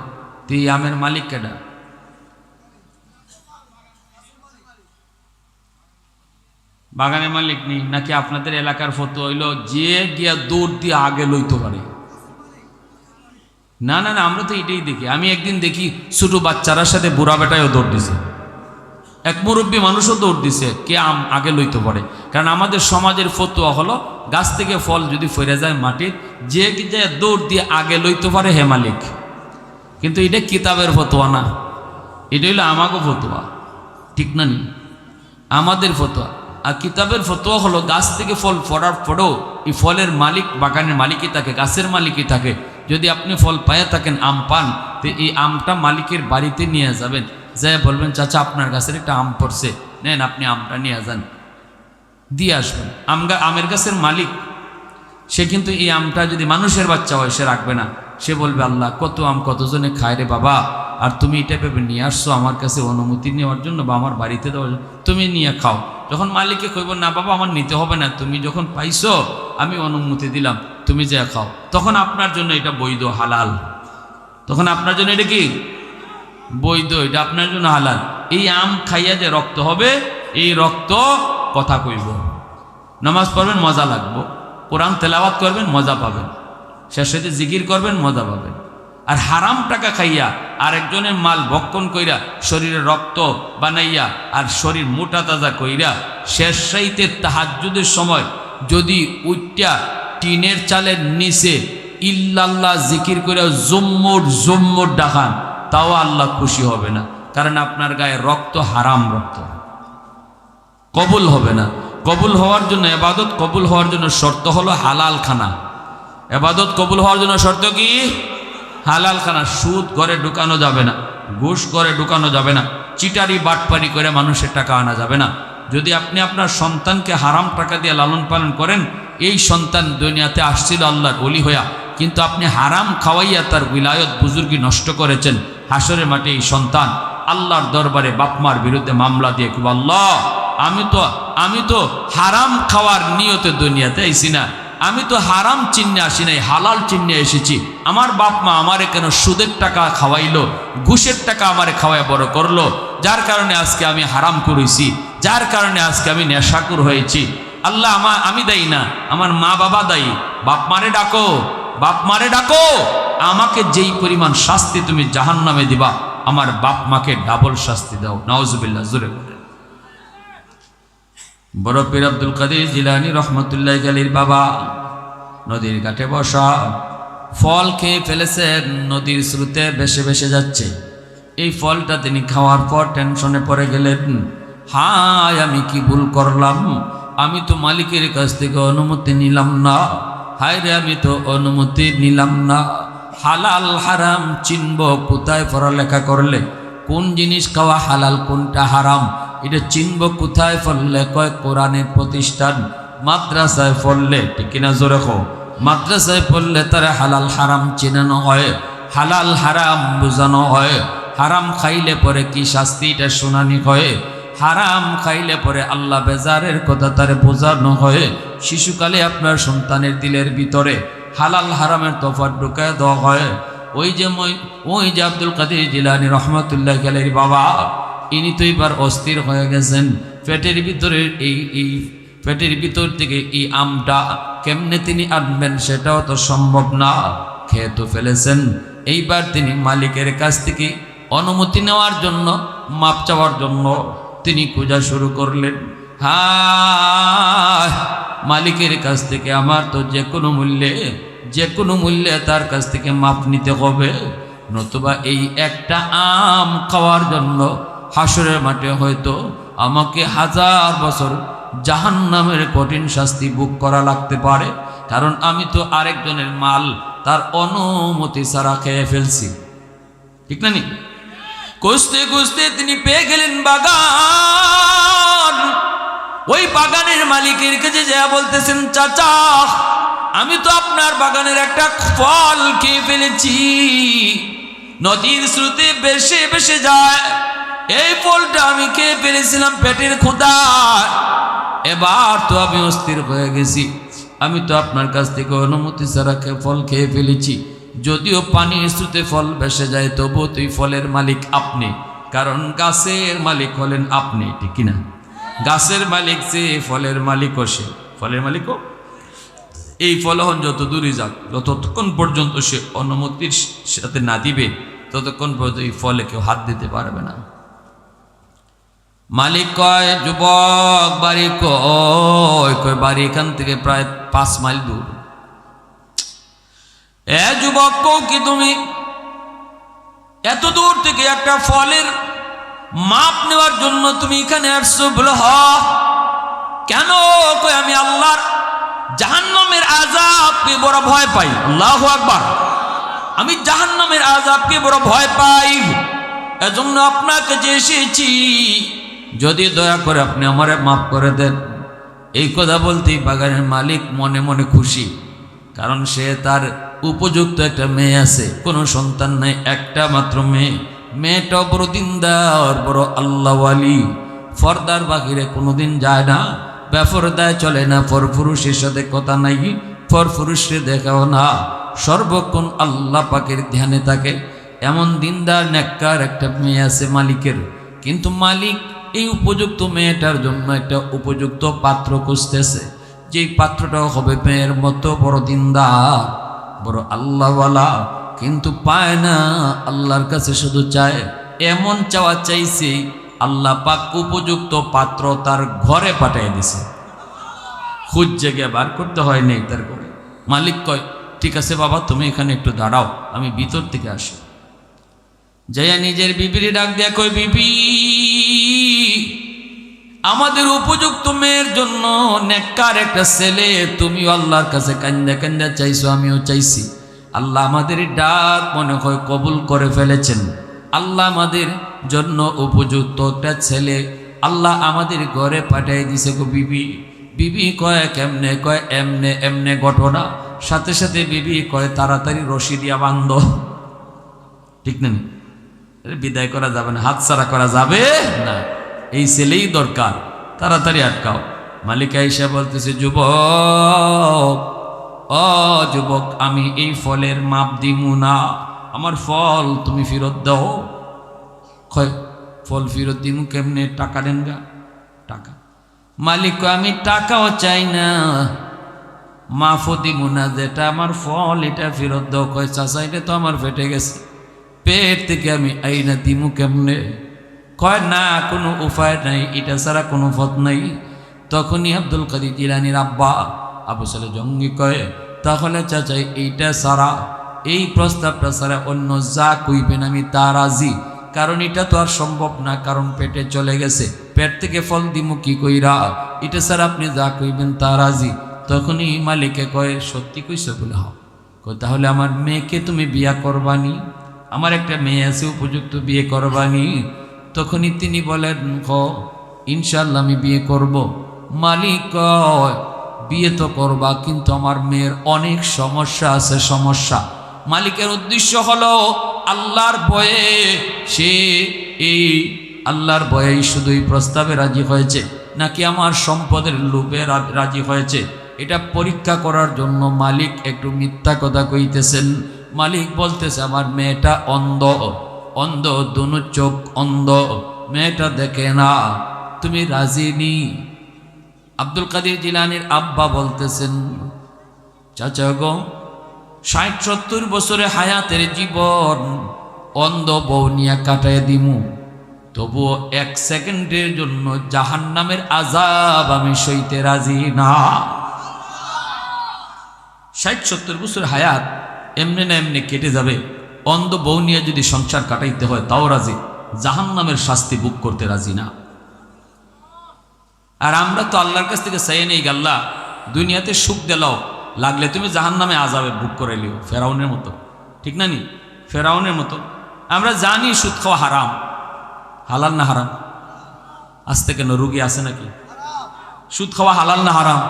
S1: তো এই আমের মালিক কেডা? বাগানের মালিক নেই নাকি? আপনাদের এলাকার ফটো হইল যে গিয়া দৌড় দিয়ে আগে লইতে পারে? না না না, আমরা তো এটাই দেখি। আমি একদিন দেখি ছোট বাচ্চারার সাথে বুড়া বেটায়ও দৌড় দিছে, এক মুরব্বী মানুষও দৌড় দিছে, কে আম আগে লইতে পারে। কারণ আমাদের সমাজের ফতোয়া হলো গাছ থেকে ফল যদি ফিরে যায় মাটির, যে দৌড় দিয়ে আগে লইতে পারে হে মালিক। কিন্তু এটা কিতাবের ফতোয়া না, এটা হইলো আমাকে ফতোয়া, ঠিক না নি? আমাদের ফতোয়া। আর কিতাবের ফতোয়া হলো গাছ থেকে ফল পড়ার পরেও এই ফলের মালিক বাগানের মালিকই থাকে, গাছের মালিকই থাকে। যদি আপনি ফল পাইয়া থাকেন, আম পান, তো এই আমটা মালিকের বাড়িতে নিয়ে যাবেন, যাই বলবেন চাচা আপনার গাছের একটা আম পড়ছে, নেন আপনি আমটা নিয়ে যান, দিয়ে আসবেন। আমের গাছের মালিক সে কিন্তু এই আমটা যদি মানুষের বাচ্চা হয় সে রাখবে না, সে বলবে আল্লাহ কত আম কতজনে খায় রে বাবা, আর তুমি এটা ভেবে নিয়ে আসছো আমার কাছে অনুমতি নেওয়ার জন্য বা আমার বাড়িতে দেওয়ার জন্য, তুমি নিয়ে খাও। যখন মালিককে কইব না বাবা আমার নিতে হবে না, তুমি যখন পাইছো আমি অনুমতি দিলাম, তুমি যা খাও, তখন আপনার জন্য এটা বৈধ, হালাল। তখন আপনার জন্য এটা কি বৈধ, এটা আপনার জন্য হালাল। এই আম খাইয়া যে রক্ত হবে, এই রক্ত কথা কইব, নামাজ পড়বেন মজা লাগবো, কোরআন তেলাওয়াত করবেন মজা পাবেন, শেষে জিকির করবেন মজা পাবেন। আর হারাম টাকা খাইয়া আরেকজনের মাল ভক্ষণ কইরা শরীরে রক্ত বানাইয়া আর শরীর মোটা তাজা কইরা শেষ সাইতে তাহাজ্জুদের সময় যদি উইটা টিনের চালের নিচে ইল্লাল্লাহ জিকির কইরা জুম্মুর জুম্মুর ডাকান, তাও আল্লাহ খুশি হবে না, কারণ আপনার গায়ে রক্ত হারাম রক্ত, কবুল হবে না। কবুল হওয়ার জন্য, ইবাদত কবুল হওয়ার জন্য শর্ত হলো হালাল খানা। ইবাদত কবুল হওয়ার জন্য শর্ত কি? হালাল খানা। সুদ ঘরে ঢুকানো যাবে না, ঘুষ ঘরে ঢুকানো যাবে না, চিটারি বাটপারি করে মানুষের টাকা আনা যাবে না। যদি আপনি আপনার সন্তানকে হারাম টাকা দিয়ে লালন পালন করেন, এই সন্তান দুনিয়াতে আসছিল আল্লাহর ওলি হইয়া, কিন্তু আপনি হারাম খাওয়াইয়া তার উলায়ত বুজুর্গি নষ্ট করেছেন, হাসরের মাঠে এই সন্তান আল্লাহর দরবারে বাপমার বিরুদ্ধে মামলা দিয়ে কি আল্লাহ আমি তো হারাম খাওয়ার নিয়তে দুনিয়াতে আইসি না, আমি তো হারাম চিহ্নে আসি নাই, হালাল চিহ্নে এসেছি। আমার বাপ মা আমারে কেন সুদের টাকা খাওয়াইলো, ঘুষের টাকা আমারে খাওয়াই বড় করলো, যার কারণে আজকে আমি হারাম করেছি, যার কারণে আজকে আমি নেশাকুর হয়েছি। আল্লাহ আমি দায়ী না, আমার মা বাবা দায়ী। বাপ মারে ডাকো, বাপ মারে ডাকো, আমাকে যেই পরিমাণ শাস্তি তুমি জাহান্নামে দিবা, আমার বাপ মাকে ডাবল শাস্তি দাও। নাউজুবিল্লাহ, জোরে বলে। বড় পীর আব্দুল কাদের জিলানী রহমতুল্লাহ আলাইহির বাবা নদীর ঘাটে বসা, ফল খেয়ে ফেলেছেন, নদীর স্রোতে ভেসে ভেসে যাচ্ছে। এই ফলটা তিনি খাওয়ার পর টেনশনে পড়ে গেলেন, হায় আমি কি ভুল করলাম, আমি তো মালিকের কাছ থেকে অনুমতি নিলাম না, হায় রে আমি তো অনুমতি নিলাম না। হালাল হারাম চিনব কোথায় পড়ালেখা করলে, কোন জিনিস খাওয়া হালাল কোনটা হারাম, এটা চিনব কোথায় পড়লে? কয় কোরআনের প্রতিষ্ঠান মাদ্রাসায় পড়লে, ঠিক কিনা জোরে কও, মাদ্রাসায় পড়লে তারা হালাল হারাম চেনানো হয়, হালাল হারাম বোঝানো হয়। হারাম খাইলে পরে কি শাস্তি, এটা শুনানি হয়। হারাম খাইলে পরে আল্লাহ বেজারের কথা তারে বোঝানো হয়। শিশুকালে আপনার সন্তানের দিলের ভিতরে হালাল হারামের তফাৎ ঢুকায় দেওয়া হয়। ওই যে আব্দুল কাদের জিলানী রহমতুল্লাহ আলাইহির বাবা, ইনি তো এবার অস্থির হয়ে গেছেন। পেটের ভিতরে এই পেটের ভিতর থেকে এই আমটা কেমনে তিনি আনবেন, সেটাও তো সম্ভব না, খেয়ে তো ফেলেছেন। এইবার তিনি মালিকের কাছ থেকে অনুমতি নেওয়ার জন্য, মাপ চাওয়ার জন্য তিনি খোঁজা শুরু করলেন। হ্যাঁ, মালিকের কাছ থেকে আমার তো যে কোনো মূল্যে তার কাছ থেকে মাপ নিতে হবে, নতুবা এই একটা আম খাওয়ার জন্য হাসরের মাঠে হয়তো আমাকে 1000 বছর জাহান্নামের কঠিন শাস্তি ভোগ করা লাগতে পারে, কারণ আমি তো আরেকজনের মাল তার অনুমতি ছাড়া খেয়ে ফেলছি, ঠিক না নি? খুঁজতে খুঁজতে তিনি পেয়ে গেলেন বাগান। ওই বাগানের মালিকের কাছে যা বলতেছেন, চাচা আমি তো আপনার বাগানের একটা ফল খেয়ে ফেলেছি, নদীর স্রোতে ভেসে ভেসে যায়, এই ফলটা আমি খেয়ে ফেলেছিলাম পেটের ক্ষুধায়, এবার তো আমি অস্থির হয়ে গেছি, আমি তো আপনার কাছ থেকে অনুমতি ছাড়া ফল খেয়ে ফেলেছি। যদিও পানির স্রোতে ফল ভেসে যায়, তবু তুই ফলের মালিক আপনি, কারণ গাছের মালিক হলেন আপনি, ঠিক কিনা? গাছের মালিক যে, ফলের মালিকও সে, ফলের মালিকও। এই ফলন যত দূরে যাক, যতক্ষণ পর্যন্ত সে অনুমতির সাথে না দিবে, ততক্ষণ পর্যন্ত এই ফলে কেউ হাত দিতে পারবে না। মালিক কয়, যুবক বাড়ি কয়? বাড়ি এখান থেকে প্রায় 5 মাইল দূর। যুবক কও কি তুমি? এত দূর থেকে একটা ফলের মাপ নেওয়ার জন্য তুমি এখানে আসছো বলে হ কেন? কই আমি আল্লাহর জাহান্নামের আযাবকে বড় ভয় পাই। আল্লাহু আকবার। আমি জাহান্নামের আযাবকে বড় ভয় পাই, এজন্য আপনাকে যে এসেছি, যদি দয়া করে আপনি আমারে মাফ করে দেন। এই কথা বলতেই বাগানের মালিক মনে মনে খুশি, কারণ সে তার উপযুক্ত একটা মেয়ে আছে, কোনো সন্তান নাই, একটা মাত্র মেয়ে। মেয়েটা বড় দিনদার, বড় আল্লাহওয়ালি, ফর্দার বাহিরে কোনোদিন যায় না, বেপরদায় চলে না, পরপুরুষের সাথে কথা নাই, পরপুরুষকে দেখাও না, সর্বক্ষণ আল্লাহ পাকের ধ্যানে থাকে। এমন দিনদার নেককার একটা মেয়ে আছে মালিকের। কিন্তু মালিক এই উপযুক্ত মেয়েটার জন্য একটা উপযুক্ত পাত্র খুঁজতেছে, যেই পাত্রটাও হবে মেয়ের মতো বড় দিনদার, বড় আল্লাহওয়ালা, কিন্তু পায় না। আল্লাহর কাছে শুধু চায়, এমন চাওয়া চাইছে আল্লাহ পাক উপযুক্ত পাত্র তার ঘরে পাঠিয়ে দিছে। খুঁজ জেগে বার করতে হয় নেই তার ঘরে। মালিক কয়, ঠিক আছে বাবা, তুমি এখানে একটু দাঁড়াও, আমি ভিতর থেকে আসি। যাইয়া নিজের বিবির ডাক দেয়া কই, বিবি, আমাদের উপযুক্ত মেয়ের জন্য নেককার একটা ছেলে তুমিও আল্লাহর কাছে কান্দা কান্দা চাইছো, আমিও চাইছি। আল্লাহ আমাদের ডাক মনে হয় কবুল করে ফেলেছেন। আল্লাহ আমাদের জন্য উপযুক্ত একটা ছেলে আল্লাহ আমাদের ঘরে পাঠিয়ে দিছে গো বিবি। বিবি কয় কেমনে? কয় এমনে এমনে ঘটনা। সাথে সাথে বিবি কয় তাড়াতাড়ি রশি দিয়া বান্ধ। ঠিক না? বিদায় করা যাবে না, হাতছাড়া করা যাবে না, এই ছেলেই দরকার, তাড়াতাড়ি আটকাও। মালিক আয়েশা বলতেছে, যুবক, ও যুবক, আমি এই ফলের মাপ দিমু না, আমার ফল তুমি ফেরত দাও। কয় ফল ফেরত দিমু কেমনে? টাকা দেন গা। টাকা? মালিক কয় আমি টাকাও চাই না, মাফও দিমু না, যেটা আমার ফল এটা ফেরত দাও। কয় চাচা, এটা তো আমার ফেটে গেছে, পেট থেকে আমি আইনা দিমু কেমনে? কয় না, কোনো উপায় নাই, এটা ছাড়া কোনো পথ নাই। তখনই আব্দুল কাদের জিলানীর আব্বা আবু সালে জঙ্গি কয়, তাহলে চাচা এইটা ছাড়া, এই প্রস্তাবটা ছাড়া অন্য যা কইবেন আমি তা রাজি, কারণ এটা তো আর সম্ভব না, কারণ পেটে চলে গেছে, পেট থেকে ফল দিমু কি কইরা, এটা ছাড়া আপনি যা কইবেন তা রাজি। তখনই মালিকে কয়, সত্যি কইছো বলে? হ। কয় তাহলে আমার মেয়েকে তুমি বিয়া করবানি? আমার একটা মেয়ে আছে উপযুক্ত, বিয়ে করবানি? তখনই তিনি বলেন, হ ইনশাল্লাহ আমি বিয়ে করব। মালিক কয়, বিয়ে তো করবা, কিন্তু আমার মেয়ের অনেক সমস্যা আছে। সমস্যা? মালিকের উদ্দেশ্য হলো আল্লাহর ভয়ে, সে এই আল্লাহর ভয়েই শুধুই প্রস্তাবে রাজি হয়েছে, নাকি আমার সম্পদের লোভে রাজি হয়েছে, এটা পরীক্ষা করার জন্য মালিক একটু মিথ্যা কথা কইতেছেন। মালিক বলতেছে, আমার মেয়েটা অন্ধ, অন্ধ, দুনো চোখ অন্ধ, মেয়েটা দেখে না, তুমি রাজি নি? আব্দুল কাদের জিলানীর আব্বা বলতেছেন, চাচা গো, ৬০-৭০ বছরে হায়াতের জীবন অন্ধ বউ নিয়ে কাটায় দিমু, তবুও ১ সেকেন্ডের জন্য জাহান্নামের আযাব আমি সইতে রাজি না। ৬০-৭০ বছর হায়াত এমনি না এমনি কেটে যাবে, অন্ধ বউ নিয়ে যদি সংসার কাটাইতে হয় তাও রাজি, জাহান্নামের শাস্তি বুক করতে রাজি না। আর আমরা তো আল্লাহর কাছ থেকে চাই নেই, আল্লাহ দুনিয়াতে সুখ দিলাও, লাগলে তুমি জাহান্নামে আযাবে বুক করে লিও, ফেরাউনের মতো। ঠিক না নি? ফেরাউনের মতো। আমরা জানি সুদ খাওয়া হারাম, হালাল না হারাম? আসতে কেন রুগী আছে নাকি? সুদ খাওয়া হালাল না হারাম?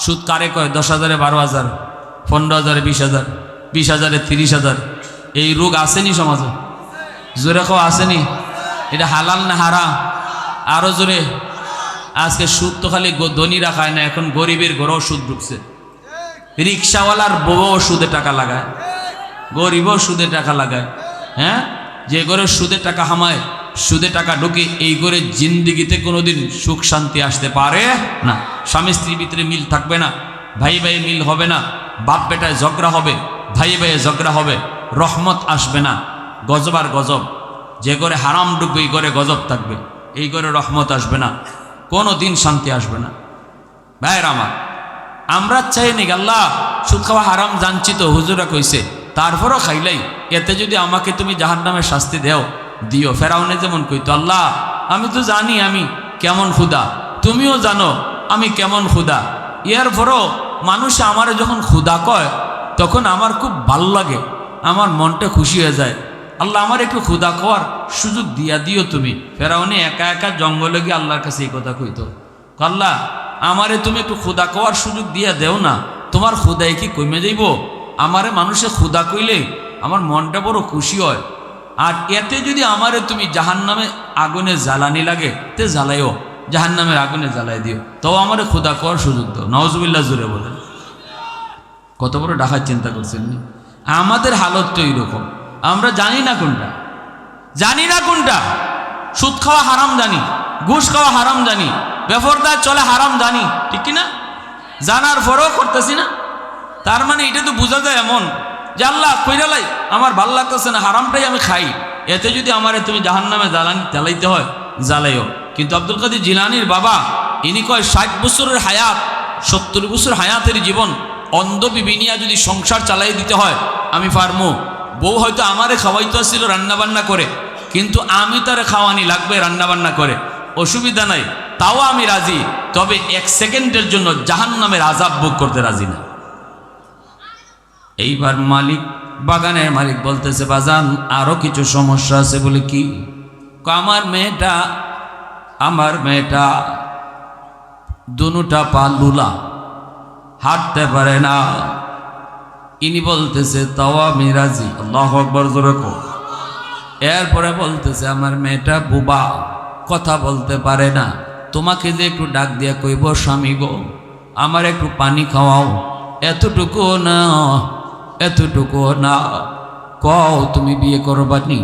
S1: সুদ কারে কয়? ১০,০০০-এ ১২,০০০, ১৫,০০০-এ ২০,০০০, ২০,০০০-এ ৩০,০০০। এই রোগ আসেনি সমাজে? জোরে খাওয়া আসেনি? এটা হালাল না হারাম? আরো জোরে। আজকে সুদ তো খালি ধনীরা খায় না, এখন গরিবের ঘরেও সুদ ঢুকছে। রিক্সাওয়ালার বউও সুদে টাকা লাগায়, গরিবও সুদে টাকা লাগায়। হ্যাঁ, যে ঘরে সুদে টাকা হামায়, সুদে টাকা ঢুকে, এই ঘরে জিন্দিগিতে কোনোদিন সুখ শান্তি আসতে পারে না। স্বামী স্ত্রীর ভিতরে মিল থাকবে না, ভাই ভাই মিল হবে না, বাপ বেটায় ঝগড়া হবে, ভাই ভাইয়ে ঝগড়া হবে, রহমত আসবে না, গজব আর গজব। যে ঘরে হারাম ঢুকবে এই ঘরে গজব থাকবে, এই ঘরে রহমত আসবে না, কোনো দিন শান্তি আসবে না। ভাইয়ের আমার, আমরা চাই নি আল্লাহ সুদ খাওয়া হারাম জানছি তো, হুজুরা কইছে, তারপরও খাইলাই, এতে যদি আমাকে তুমি জাহান্নামের শাস্তি দিও। ফেরাউনে যেমন কইতো, আল্লাহ আমি তো জানি আমি কেমন ক্ষুধা, তুমিও জানো আমি কেমন ক্ষুধা, এরপরও মানুষ আমারে যখন ক্ষুধা কয় তখন আমার খুব ভাল লাগে, আমার মনটা খুশি হয়ে যায়। আল্লাহ আমার একটু ক্ষুধা খাওয়ার সুযোগ দিও তুমি। ফেরাউনে একা একা জঙ্গলে গিয়ে আল্লাহর কাছে এই কথা কইতো, আল্লাহ আমারে তুমি একটু ক্ষুধা খাওয়ার সুযোগ দিয়া দেও না, তোমার ক্ষুধায় কি কমে যাইব? আমারে মানুষে ক্ষুধা কইলে আমার মনটা বড় খুশি হয়, আর এতে যদি আমারে তুমি জাহান্নামে আগুনে জ্বালানি লাগে তে জ্বালাইও, জাহান্নামের আগুনে জ্বালাই দিও, তাও আমারে ক্ষুধা খাওয়ার সুযোগ দাও। নওয়াজুবিল্লাহ জুড়ে বলেন। কত বড় ডাকার চিন্তা করছেন? আমাদের হালত তো এইরকম, আমরা জানি না কোনটা। সুদ খাওয়া হারাম জানি, ঘুষ খাওয়া হারাম জানি, বেপরদায় চলে হারাম জানি, ঠিক কিনা? জানার পরেও করতেছি না। তার মানে এটা তো বোঝা যায় এমন যে আল্লাহ কইরালাই আমার ভাল লাগতেছে না, হারামটাই আমি খাই, এতে যদি আমারে তুমি জাহান্নামে জ্বালাইতে হয় জ্বালাইও। কিন্তু আব্দুল কাদের জিলানীর বাবা ইনি কয় 60 বছরের হায়াত, 70 বছর হায়াতের জীবন অন্ধ বিবিনিয়া যদি সংসার চালাই দিতে হয় আমি পারমু। বউ হয়তো আমারে খাওয়াইতে আসছিল রান্নাবান্না করে, কিন্তু আমি তারে খাওয়ানি লাগবে রান্নাবান্না করে, অসুবিধা নাই, তাও আমি রাজি, তবে 1 সেকেন্ডের জন্য জাহান্নামের আযাব ভোগ করতে রাজি না। এইবার বাগানের মালিক বলতেছে, বাজান আরো কিছু সমস্যা আছে। বলে কি? আমার মেয়েটা দুটা পা লুলা, হাঁটতে পারে না। ইনি বলতেছে তাও আমি রাজি। আল্লাহু আকবার জোরে কও। এরপরে বলতেছে আমার মেয়েটা বুবা, কথা বলতে পারে না, তোমাকে যে একটু ডাক দিয়া কইব স্বামী গো আমার একটু পানি খাওয়াও, এতটুকু না, কও তুমি বিয়ে করবানি?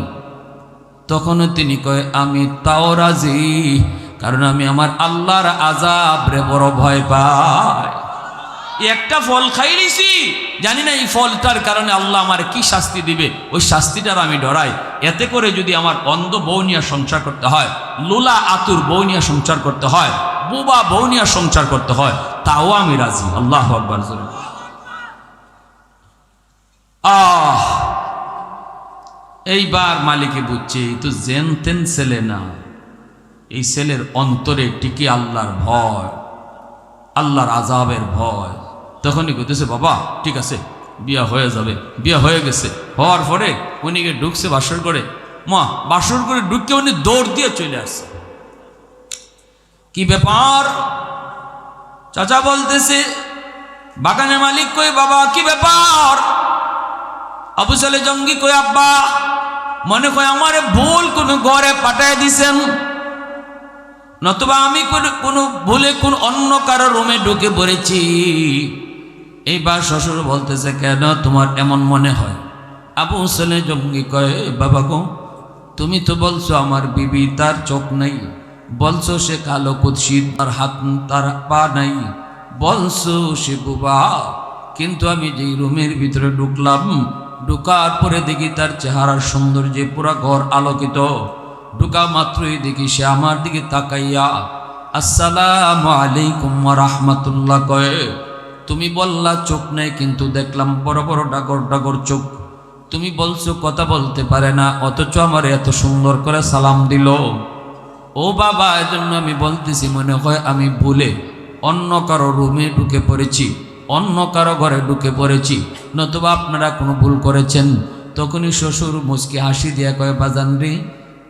S1: তখনও তিনি কয় আমি তাও রাজি, কারণ আমি আমার আল্লাহর আযাব রে বড় ভয় পাই। একটা ফল খাই নিছি, জানি না এই ফলটার কারণে আল্লাহ আমার কি শাস্তি দিবে, ওই শাস্তিটার আমি ডরাই। এতে করে যদি আমার অন্ধ বউ নিয়ে সংসার করতে হয়, লুলা আতুর বউ নিয়ে সংসার করতে হয়, বুবা বউ নিয়ে সংসার করতে হয়, তাও আমি রাজি। আল্লাহু আকবার। এইবার মালিকে বুঝছে এই তো জেন তেন ছেলে না, এই ছেলের অন্তরে টিকে আল্লাহর ভয়, আল্লাহর আযাবের ভয়। তখনই কইতেছে বাবা ঠিক আছে বিয়া হয়ে যাবে। বিয়া হয়ে গেছে, হওয়ার পরে উনিকে ঢুকছে বাসর করে, বাসর করে ঢুকে উনি দৌড় দিয়ে চলে আসছে। কি ব্যাপার? চাচা বলতেছে, বাগানের মালিক কই বাবা কি ব্যাপার? আবু সালে জঙ্গি কই আব্বা মনে কয় আমারে ভুল কোন ঘরে পাঠায় দিছেন, নতুবা আমি কোনো ভুলে কোন অন্য কারো রুমে ঢুকে পড়েছি। এইবার শ্বশুর বলতেছে কেন তোমার এমন মনে হয়? আবু সালে জঙ্গি কয় বাবা গো তুমি তো বলছো আমার বিবি তার চোখ নাই, বলছো সে কালো কুৎসিত, তার হাত তার পা নাই, বলছো সে বুবা, কিন্তু আমি যেই রুমের ভিতরে ঢুকলাম, ঢুকার পরে দেখি তার চেহারার সৌন্দর্যে পুরা ঘর আলোকিত। ঢুকা মাত্রই দেখি সে আমার দিকে তাকাইয়া আসসালামু আলাইকুম ওয়া রাহমাতুল্লাহ কয়। তুমি বললা চোখ নেই, কিন্তু দেখলাম বড় বড় ডাগর ডাগর চোখ। তুমি বলছো কথা বলতে পারে না, অথচ আমার এত সুন্দর করে সালাম দিল। ও বাবা, এজন্য আমি বলতেছি মনে হয় আমি ভুলে অন্য কারো রুমে ঢুকে পড়েছি, অন্য কারো ঘরে ঢুকে পড়েছি, নতুবা আপনারা কোনো ভুল করেছেন। তখনই শ্বশুর মুচকি হাসি দিয়া কয় বাজান রে,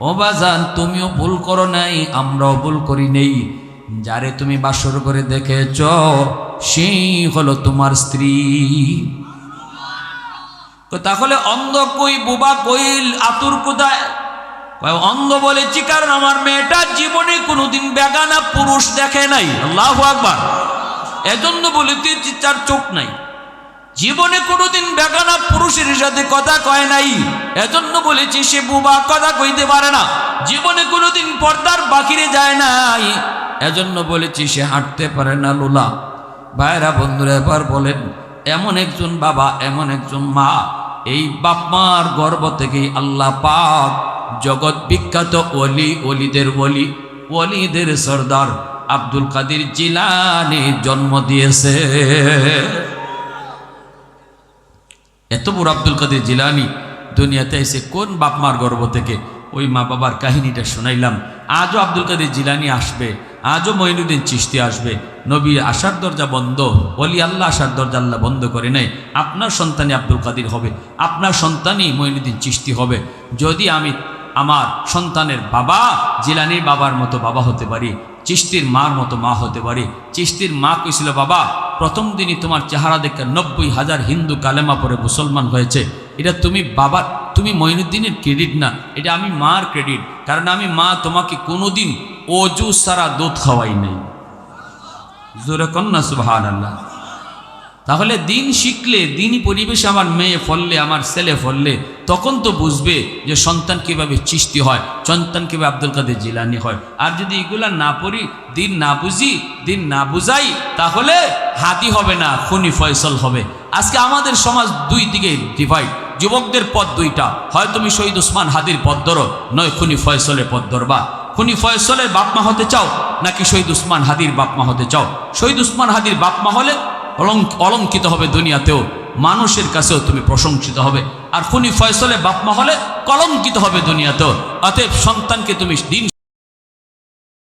S1: ও বাজান তুমিও ভুল করো নাই, আমরাও ভুল করি নেই। যারে তুমি বাসর করে দেখেছ সেই হলো তোমার স্ত্রী। তাহলে অন্ধ কই, বুবা কই, আতুর কোথায়? অন্ধ বলেছি কারণ আমার মেয়েটা জীবনে কোনোদিন বেগানা পুরুষ দেখে নাই। আল্লাহু আকবার। এজন্য বলেছি তার চোখ নাই, জীবনে কোনোদিন বেগানা পুরুষের সাথে কথা কয় নাই। এজন্য বলেছি সে বুবা, কথা কইতে পারে না, জীবনে কোনোদিন পর্দার বাহিরে যায় নাই। এজন্য বলেছি সে হাঁটতে পারে না, লুলা। ভাইরা বন্ধুরা এবার বলেন, এমন একজন বাবা, এমন একজন মা, এই বাপ মার গর্ভ থেকেই আল্লাহ পাক জগৎ বিখ্যাত ওলি, ওলিদের ওলি, ওলিদের সর্দার আব্দুল কাদের জিলানী জন্ম দিয়েছে। এত বড় আব্দুল কাদের জিলানী দুনিয়াতে এসে কোন বাপ মার গর্ভ থেকে ওই মা বাবার কাহিনীটা শোনাইলাম। আজও আব্দুল কাদের জিলানী আসবে, আজও মঈনুদ্দিন চিশতি আসবে। নবী আসার দরজা বন্ধ, ওলি আল্লাহ আসার দরজা আল্লাহ বন্ধ করে নেয়। আপনার সন্তানই আব্দুল কাদের হবে, আপনার সন্তানই মঈনুদ্দিন চিশতি হবে। যদি আমি আমার সন্তানের বাবা জিলানির বাবার মতো বাবা হতে পারি, চিশতির মার মতো মা হতে পারি। চিশতির মা কইছিল, বাবা প্রথম দিনই তোমার চেহারা দেখে 90,000 হিন্দু কালেমা পড়ে মুসলমান হয়েছে। এটা তুমি বাবার, তুমি মঈনুদ্দিনের ক্রেডিট না, এটা আমি মার ক্রেডিট। কারণ আমি মা তোমাকে কোনোদিন অজু সারা দুধ খাওয়াই নাই। জোরে কন্যা সুবহানাল্লাহ। তাহলে দিন শিখলে, দিনই পরিবেশে আমার মেয়ে ফললে, আমার ছেলে ফললে, তখন তো বুঝবে যে সন্তান কীভাবে চিশতি হয়, সন্তান কীভাবে আব্দুল কাদের জিলানী হয়। আর যদি এগুলা না পড়ি, দিন না বুঝি, দিন না বুঝাই, তাহলে হাদি হবে না, খুনি ফয়সল হবে। আজকে আমাদের সমাজ দুই দিকে ডিভাইড। যুবকদের পথ দুইটা, হয় তুমি শহীদ ওসমান হাদির পথ ধরো, নয় খুনি ফয়সলের পথ ধরবা। খুনি ফয়সলের বাপমা হতে চাও নাকি শহীদ ওসমান হাদির বাপমা হতে চাও? শহীদ ওসমান হাদির বাপমা হলে অলঙ্কিত হবে দুনিয়াতেও, মানুষের কাছেও তুমি প্রশংসিত হবে। আর খুনি ফয়সলে বাপমা হলে কলঙ্কিত হবে দুনিয়াতেও। অতএব সন্তানকে তুমি দিন